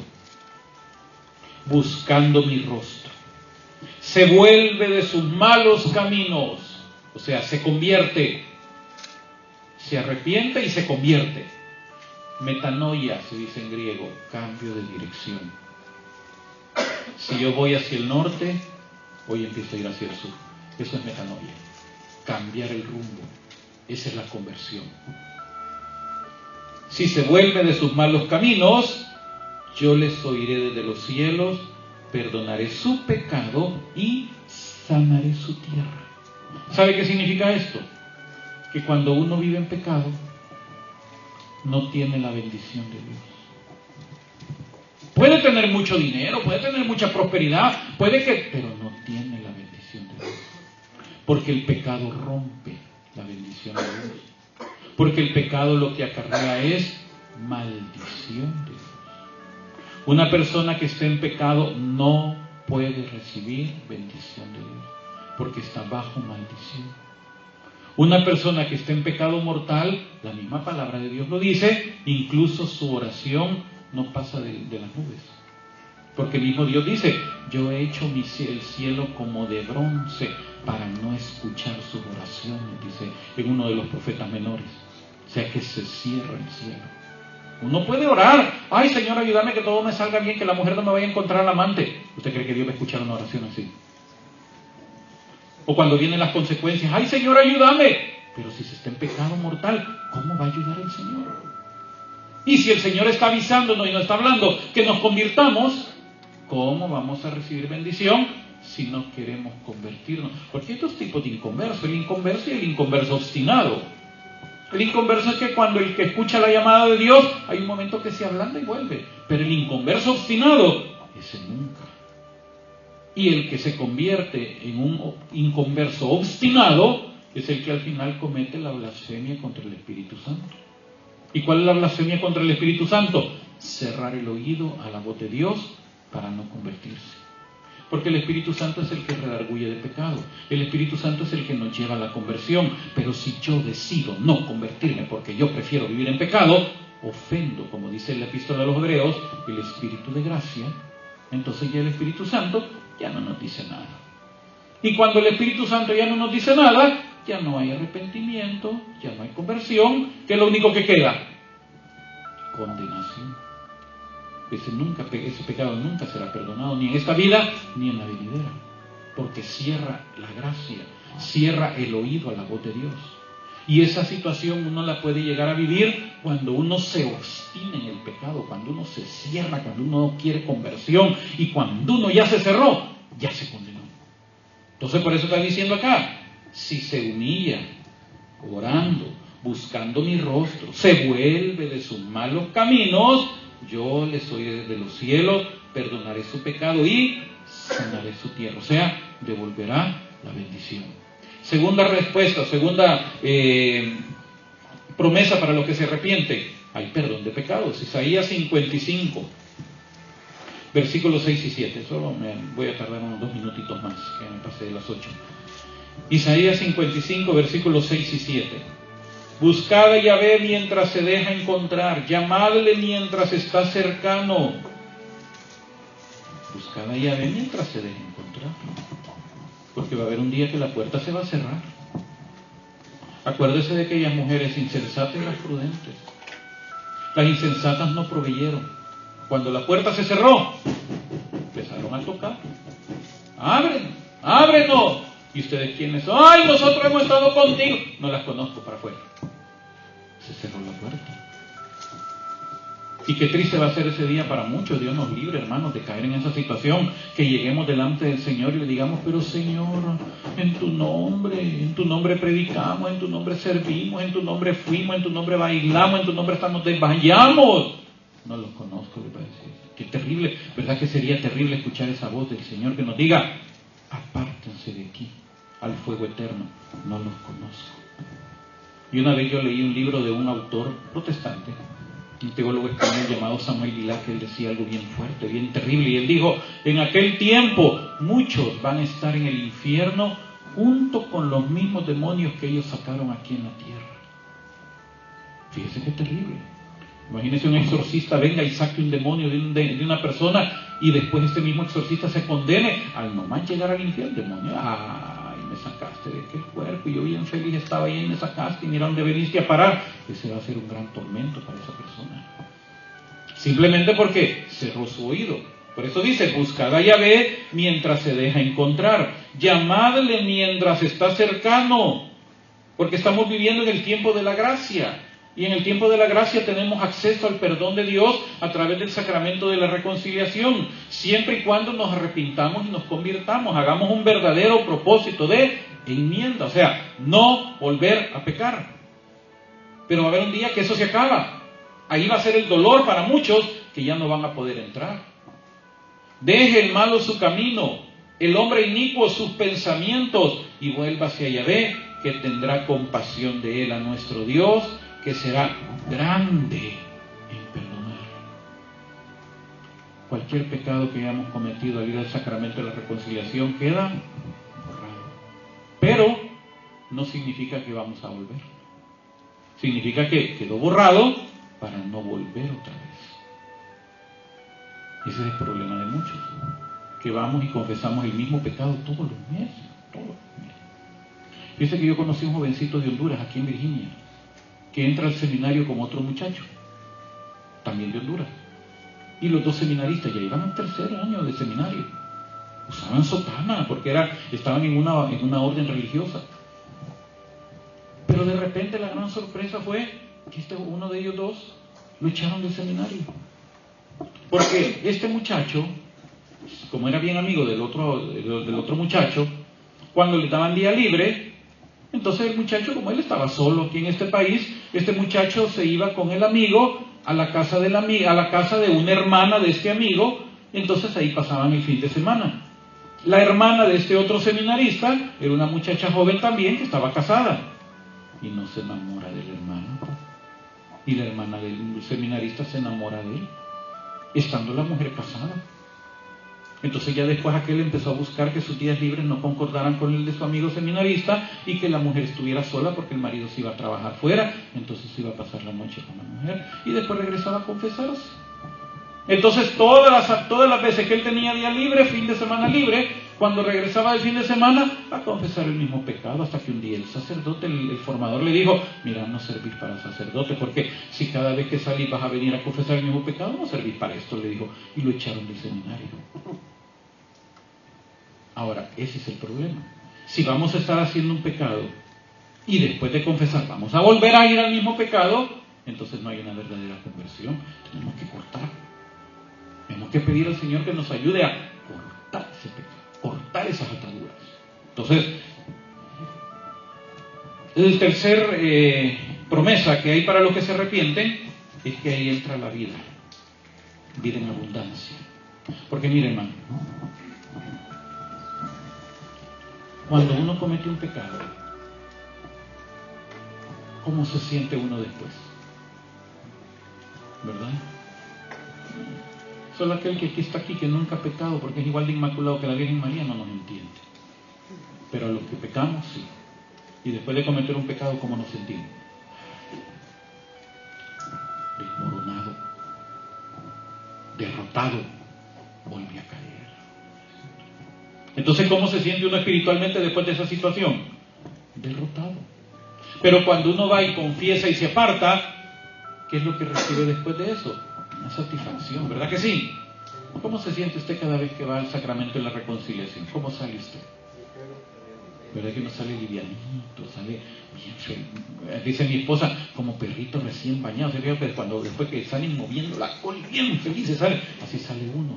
S2: buscando mi rostro, se vuelve de sus malos caminos, o sea, se convierte, se arrepiente y se convierte. Metanoia se dice en griego, cambio de dirección. Si yo voy hacia el norte, hoy empiezo a ir hacia el sur. Eso es metanoia, cambiar el rumbo. Esa es la conversión. Si se vuelve de sus malos caminos, yo les oiré desde los cielos, perdonaré su pecado y sanaré su tierra. ¿Sabe qué significa esto? Que cuando uno vive en pecado, no tiene la bendición de Dios. Puede tener mucho dinero, puede tener mucha prosperidad, pero no tiene la bendición de Dios. Porque el pecado rompe la bendición de Dios. Porque el pecado lo que acarrea es maldición de Dios. Una persona que esté en pecado no puede recibir bendición de Dios, porque está bajo maldición. Una persona que esté en pecado mortal, la misma palabra de Dios lo dice, incluso su oración no pasa de las nubes. Porque el mismo Dios dice, yo he hecho el cielo como de bronce para no escuchar sus oraciones, dice en uno de los profetas menores. O sea que se cierra el cielo. Uno puede orar, ay Señor, ayúdame que todo me salga bien, que la mujer no me vaya a encontrar al amante. ¿Usted cree que Dios va a escuchar una oración así? O cuando vienen las consecuencias, ay Señor, ayúdame. Pero si se está en pecado mortal, ¿cómo va a ayudar el Señor? Y si el Señor está avisándonos y nos está hablando que nos convirtamos, ¿cómo vamos a recibir bendición si no queremos convertirnos? Porque hay dos tipos de inconverso, el inconverso y el inconverso obstinado. El inconverso es que cuando el que escucha la llamada de Dios, hay un momento que se ablanda y vuelve. Pero el inconverso obstinado, ese nunca. Y el que se convierte en un inconverso obstinado, es el que al final comete la blasfemia contra el Espíritu Santo. ¿Y cuál es la blasfemia contra el Espíritu Santo? Cerrar el oído a la voz de Dios para no convertirse. Porque el Espíritu Santo es el que redarguye de pecado. El Espíritu Santo es el que nos lleva a la conversión. Pero si yo decido no convertirme porque yo prefiero vivir en pecado, ofendo, como dice la epístola a los Hebreos, el Espíritu de gracia. Entonces ya el Espíritu Santo ya no nos dice nada. Y cuando el Espíritu Santo ya no nos dice nada, ya no hay arrepentimiento, ya no hay conversión. ¿Qué es lo único que queda? Condenación. Ese pecado nunca será perdonado, ni en esta vida, ni en la venidera, porque cierra la gracia, cierra el oído a la voz de Dios. Y esa situación uno la puede llegar a vivir cuando uno se obstina en el pecado, cuando uno se cierra, cuando uno no quiere conversión, y cuando uno ya se cerró, ya se condenó. Entonces por eso está diciendo acá, si se humilla, orando, buscando mi rostro, se vuelve de sus malos caminos, yo les oiré desde los cielos, perdonaré su pecado y sanaré su tierra. O sea, devolverá la bendición. Segunda respuesta, segunda promesa para los que se arrepienten. Hay perdón de pecados. Isaías 55, versículos 6 y 7. Solo me voy a tardar unos 2 minutitos más, que me pasé de las 8. Isaías 55, versículos 6 y 7. Buscad a Yahvé mientras se deja encontrar, llamadle mientras está cercano. Buscad a Yahvé mientras se deja encontrar, porque va a haber un día que la puerta se va a cerrar. Acuérdese de aquellas mujeres insensatas y las prudentes. Las insensatas no proveyeron. Cuando la puerta se cerró, empezaron a tocar. Ábrenos. ¿Y ustedes quiénes son? ¡Ay, nosotros hemos estado contigo! No las conozco, para afuera. Se cerró la puerta. Y qué triste va a ser ese día para muchos. Dios nos libre, hermanos, de caer en esa situación, que lleguemos delante del Señor y le digamos, pero Señor, en tu nombre predicamos, en tu nombre servimos, en tu nombre fuimos, en tu nombre bailamos, en tu nombre estamos desmayamos. No los conozco, le va a decir. Qué terrible, ¿verdad que sería terrible escuchar esa voz del Señor que nos diga, apártense de aquí, al fuego eterno, no los conozco? Y una vez yo leí un libro de un autor protestante, un teólogo español llamado Samuel Vilá, que él decía algo bien fuerte, bien terrible, y él dijo, en aquel tiempo muchos van a estar en el infierno junto con los mismos demonios que ellos sacaron aquí en la tierra. Fíjese qué terrible. Imagínese un exorcista venga y saque un demonio de una persona y después este mismo exorcista se condene al nomás llegar al infierno. Demonio, ay, me sacaste de aquel cuerpo y yo bien feliz estaba ahí y me sacaste y mira dónde veniste a parar. Ese va a ser un gran tormento para esa persona. Simplemente porque cerró su oído. Por eso dice, buscad a Yahvé mientras se deja encontrar. llamadle mientras está cercano, porque estamos viviendo en el tiempo de la gracia. Y en el tiempo de la gracia tenemos acceso al perdón de Dios a través del sacramento de la reconciliación, siempre y cuando nos arrepintamos y nos convirtamos, hagamos un verdadero propósito de enmienda, o sea, no volver a pecar. Pero va a haber un día que eso se acaba. Ahí va a ser el dolor para muchos que ya no van a poder entrar. Deje el malo su camino, el hombre inicuo sus pensamientos, y vuelva hacia Yahvé, que tendrá compasión de él, a nuestro Dios, que será grande en perdonar. Cualquier pecado que hayamos cometido al ir al sacramento de la reconciliación queda borrado. Pero no significa que vamos a volver. Significa que quedó borrado para no volver otra vez. Ese es el problema de muchos, que vamos y confesamos el mismo pecado todos los meses. Fíjense que yo conocí a un jovencito de Honduras, aquí en Virginia, que entra al seminario con otro muchacho, también de Honduras. Y los dos seminaristas ya iban al tercer año de seminario. Usaban sotana porque estaban en una orden religiosa. Pero de repente la gran sorpresa fue que uno de ellos dos lo echaron del seminario. Porque este muchacho, como era bien amigo del otro muchacho, cuando le daban día libre, entonces el muchacho, como él estaba solo aquí en este país, este muchacho se iba con el amigo a la casa a la casa de una hermana de este amigo, entonces ahí pasaban el fin de semana. La hermana de este otro seminarista era una muchacha joven también que estaba casada y no se enamora del hermano. Y la hermana del seminarista se enamora de él, estando la mujer casada. Entonces ya después aquel empezó a buscar que sus días libres no concordaran con el de su amigo seminarista y que la mujer estuviera sola porque el marido se iba a trabajar fuera, entonces iba a pasar la noche con la mujer y después regresaba a confesarse. Entonces todas las veces que él tenía día libre, fin de semana libre, cuando regresaba del fin de semana, a confesar el mismo pecado, hasta que un día el sacerdote, el formador, le dijo: mira, no servís para sacerdote, porque si cada vez que salís vas a venir a confesar el mismo pecado, no servís para esto, le dijo, y lo echaron del seminario. Ahora, ese es el problema. Si vamos a estar haciendo un pecado y después de confesar vamos a volver a ir al mismo pecado, entonces no hay una verdadera conversión. Tenemos que cortar. Tenemos que pedir al Señor que nos ayude a cortar ese pecado, cortar esas ataduras. Entonces, el tercer promesa que hay para los que se arrepienten es que ahí entra la vida en abundancia. Porque miren, hermano, cuando uno comete un pecado, ¿cómo se siente uno después? ¿Verdad? Solo aquel que está aquí, que nunca ha pecado, porque es igual de inmaculado que la Virgen María, no nos entiende. Pero a los que pecamos, sí. Y después de cometer un pecado, ¿cómo nos sentimos? Desmoronado, derrotado, volví a caer. Entonces, ¿cómo se siente uno espiritualmente después de esa situación? Derrotado. Pero cuando uno va y confiesa y se aparta, ¿qué es lo que recibe después de eso? Una satisfacción, ¿verdad que sí? ¿Cómo se siente usted cada vez que va al sacramento de la reconciliación? ¿Cómo sale usted? ¿Verdad que uno sale livianito, sale bien feliz? Dice mi esposa, como perrito recién bañado. ¿Se fija? Cuando después que salen moviendo la cola, bien felices sale, así sale uno,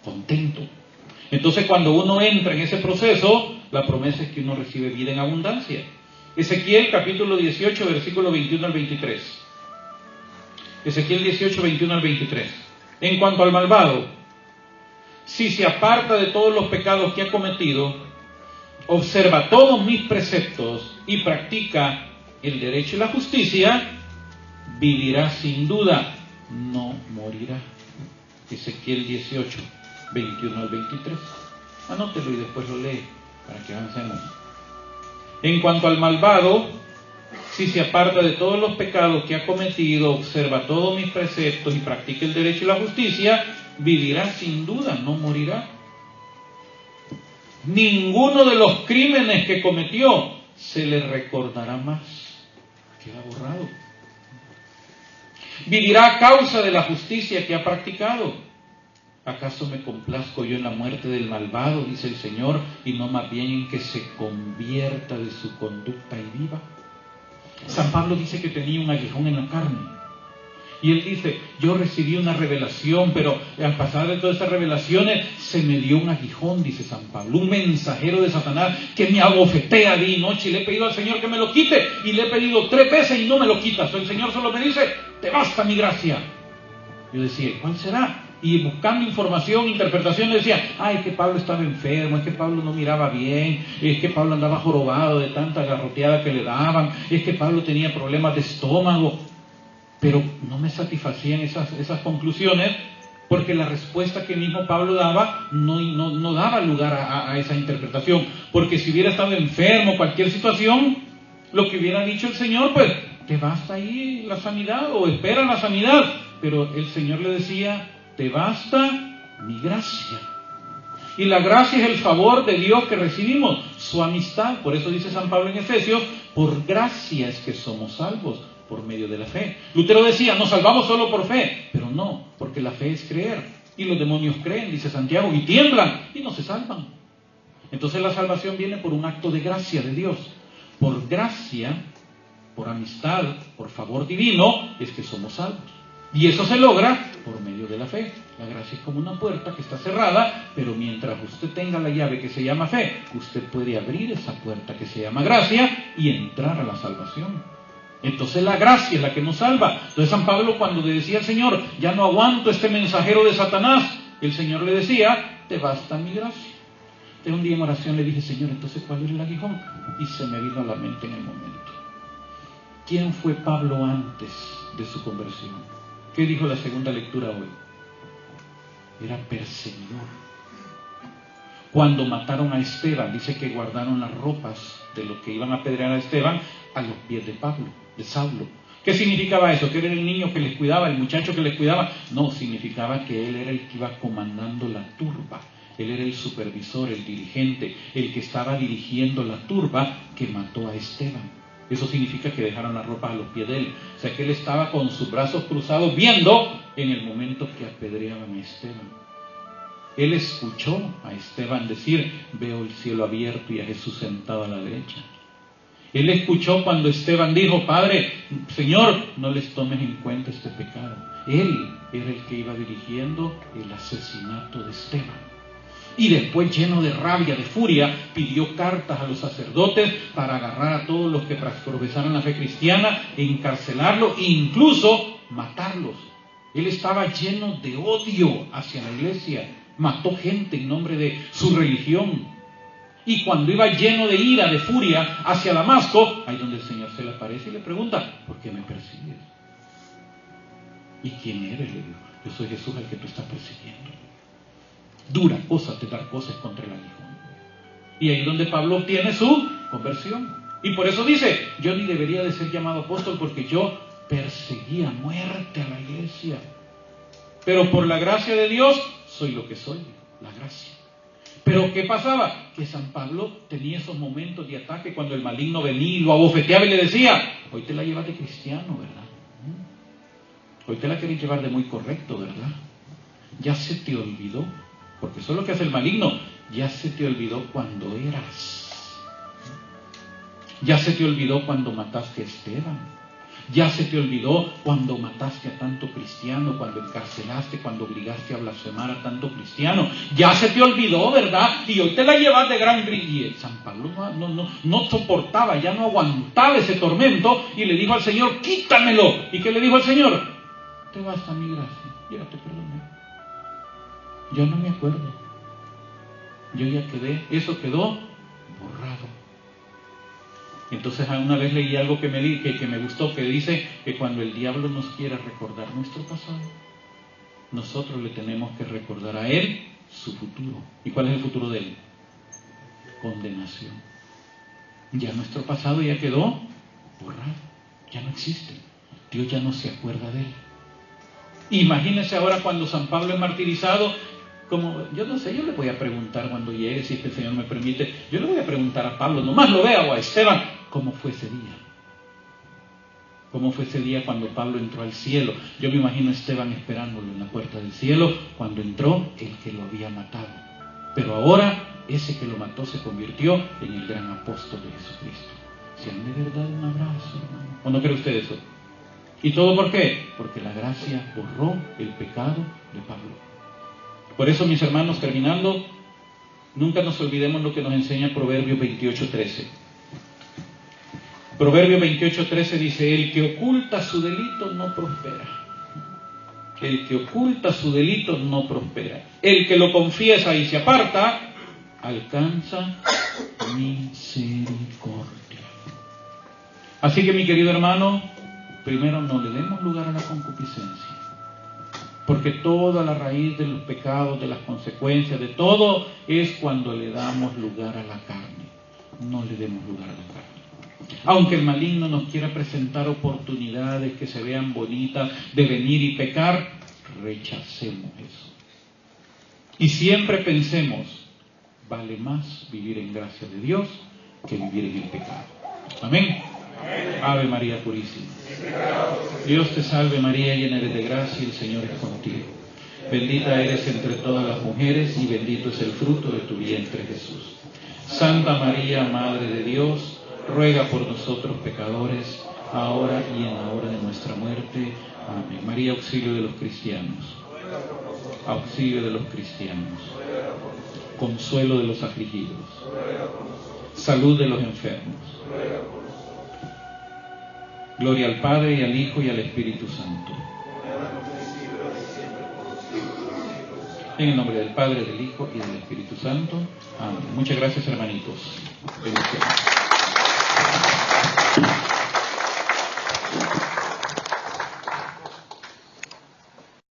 S2: contento. Entonces, cuando uno entra en ese proceso, la promesa es que uno recibe vida en abundancia. Ezequiel capítulo 18, versículo 21 al 23. Ezequiel 18, 21 al 23. En cuanto al malvado, si se aparta de todos los pecados que ha cometido, observa todos mis preceptos y practica el derecho y la justicia, vivirá sin duda, no morirá. Ezequiel 18, 21 al 23. Anótelo y después lo lee para que avancemos. En cuanto al malvado, si se aparta de todos los pecados que ha cometido, observa todos mis preceptos y practica el derecho y la justicia, vivirá sin duda, no morirá. Ninguno de los crímenes que cometió se le recordará más. Queda borrado. Vivirá a causa de la justicia que ha practicado. ¿Acaso me complazco yo en la muerte del malvado, dice el Señor, y no más bien en que se convierta de su conducta y viva? San Pablo dice que tenía un aguijón en la carne. Y él dice, yo recibí una revelación, pero al pasar de todas estas revelaciones se me dio un aguijón, dice San Pablo, un mensajero de Satanás que me abofetea día y noche, y le he pedido al Señor que me lo quite, y le he pedido 3 veces y no me lo quita. El Señor solo me dice, te basta mi gracia. Yo decía, ¿cuál será? Y buscando información, interpretación, decía, es que Pablo estaba enfermo, es que Pablo no miraba bien, es que Pablo andaba jorobado de tanta garroteada que le daban, es que Pablo tenía problemas de estómago. Pero no me satisfacían esas conclusiones, porque la respuesta que mismo Pablo daba no daba lugar a esa interpretación. Porque si hubiera estado enfermo, cualquier situación, lo que hubiera dicho el Señor, pues, te basta ahí la sanidad o espera la sanidad. Pero el Señor le decía, te basta mi gracia. Y la gracia es el favor de Dios que recibimos, su amistad. Por eso dice San Pablo en Efesios, por gracia es que somos salvos, por medio de la fe. Lutero decía, nos salvamos solo por fe, pero no, porque la fe es creer. Y los demonios creen, dice Santiago, y tiemblan, y no se salvan. Entonces la salvación viene por un acto de gracia de Dios. Por gracia, por amistad, por favor divino, es que somos salvos. Y eso se logra por medio de la fe. La gracia es como una puerta que está cerrada, pero mientras usted tenga la llave que se llama fe, usted puede abrir esa puerta que se llama gracia y entrar a la salvación. Entonces la gracia es la que nos salva. Entonces San Pablo, cuando le decía al Señor, ya no aguanto este mensajero de Satanás, el Señor le decía, te basta mi gracia. Entonces un día en oración le dije, Señor, entonces ¿cuál es el aguijón? Y se me vino a la mente en el momento. ¿Quién fue Pablo antes de su conversión? ¿Qué dijo la segunda lectura hoy? Era perseguidor. Cuando mataron a Esteban, dice que guardaron las ropas de los que iban a apedrear a Esteban a los pies de Pablo, de Saulo. ¿Qué significaba eso? ¿Que era el niño que les cuidaba, el muchacho que les cuidaba? No, significaba que él era el que iba comandando la turba. Él era el supervisor, el dirigente, el que estaba dirigiendo la turba que mató a Esteban. Eso significa que dejaron las ropas a los pies de él. O sea que él estaba con sus brazos cruzados viendo en el momento que apedreaban a Esteban. Él escuchó a Esteban decir, veo el cielo abierto y a Jesús sentado a la derecha. Él escuchó cuando Esteban dijo, Padre, Señor, no les tomes en cuenta este pecado. Él era el que iba dirigiendo el asesinato de Esteban. Y después, lleno de rabia, de furia, pidió cartas a los sacerdotes para agarrar a todos los que profesaran la fe cristiana, encarcelarlos e incluso matarlos. Él estaba lleno de odio hacia la iglesia. Mató gente en nombre de su religión. Y cuando iba lleno de ira, de furia hacia Damasco, ahí donde el Señor se le aparece y le pregunta, ¿por qué me persigues? ¿Y quién eres? Le dijo, yo soy Jesús al que tú estás persiguiendo. Dura cosa te dar cosas contra el aguijón. Y ahí es donde Pablo obtiene su conversión. Y por eso dice, yo ni debería de ser llamado apóstol porque yo perseguía a muerte a la iglesia. Pero por la gracia de Dios soy lo que soy, la gracia. Pero ¿qué pasaba? Que San Pablo tenía esos momentos de ataque cuando el maligno venía y lo abofeteaba y le decía, hoy te la llevas de cristiano, ¿verdad? Hoy te la querés llevar de muy correcto, ¿verdad? Ya se te olvidó, porque eso es lo que hace el maligno, ya se te olvidó cuando eras. Ya se te olvidó cuando mataste a Esteban. Ya se te olvidó cuando mataste a tanto cristiano, cuando encarcelaste, cuando obligaste a blasfemar a tanto cristiano. Ya se te olvidó, ¿verdad? Y hoy te la llevas de gran brillo. Y San Pablo no soportaba, ya no aguantaba ese tormento y le dijo al Señor, quítamelo. ¿Y qué le dijo al Señor? Te basta mi gracia, ya te perdoné. Ya no me acuerdo. Yo ya eso quedó borrado. Entonces una vez leí algo que me gustó, que dice que cuando el diablo nos quiera recordar nuestro pasado, nosotros le tenemos que recordar a él su futuro. ¿Y cuál es el futuro de él? Condenación. Ya nuestro pasado ya quedó borrado, ya no existe. Dios ya no se acuerda de él. Imagínense ahora cuando San Pablo es martirizado, como, yo no sé, yo le voy a preguntar cuando llegue, si es que el Señor me permite, yo le voy a preguntar a Pablo, nomás lo vea, o a Esteban, ¿cómo fue ese día? ¿Cómo fue ese día cuando Pablo entró al cielo? Yo me imagino a Esteban esperándolo en la puerta del cielo cuando entró el que lo había matado. Pero ahora ese que lo mató se convirtió en el gran apóstol de Jesucristo. Sean de verdad un abrazo, hermano. ¿O no cree usted eso? ¿Y todo por qué? Porque la gracia borró el pecado de Pablo. Por eso, mis hermanos, terminando, nunca nos olvidemos lo que nos enseña Proverbios 28:13. Proverbio 28:13 dice: el que oculta su delito no prospera. El que oculta su delito no prospera. El que lo confiesa y se aparta, alcanza misericordia. Así que, mi querido hermano, primero no le demos lugar a la concupiscencia. Porque toda la raíz de los pecados, de las consecuencias, de todo, es cuando le damos lugar a la carne. No le demos lugar a la carne. Aunque el maligno nos quiera presentar oportunidades que se vean bonitas de venir y pecar, rechacemos eso. Y siempre pensemos, vale más vivir en gracia de Dios que vivir en el pecado. Amén. Ave María Purísima. Dios te salve María, llena eres de gracia, el Señor es contigo. Bendita eres entre todas las mujeres y bendito es el fruto de tu vientre Jesús. Santa María, Madre de Dios, ruega por nosotros pecadores, ahora y en la hora de nuestra muerte. Amén. María, auxilio de los cristianos. Auxilio de los cristianos. Consuelo de los afligidos. Salud de los enfermos. Gloria al Padre, y al Hijo, y al Espíritu Santo. En el nombre del Padre, del Hijo y del Espíritu Santo. Amén. Muchas gracias, hermanitos. Bendiciones.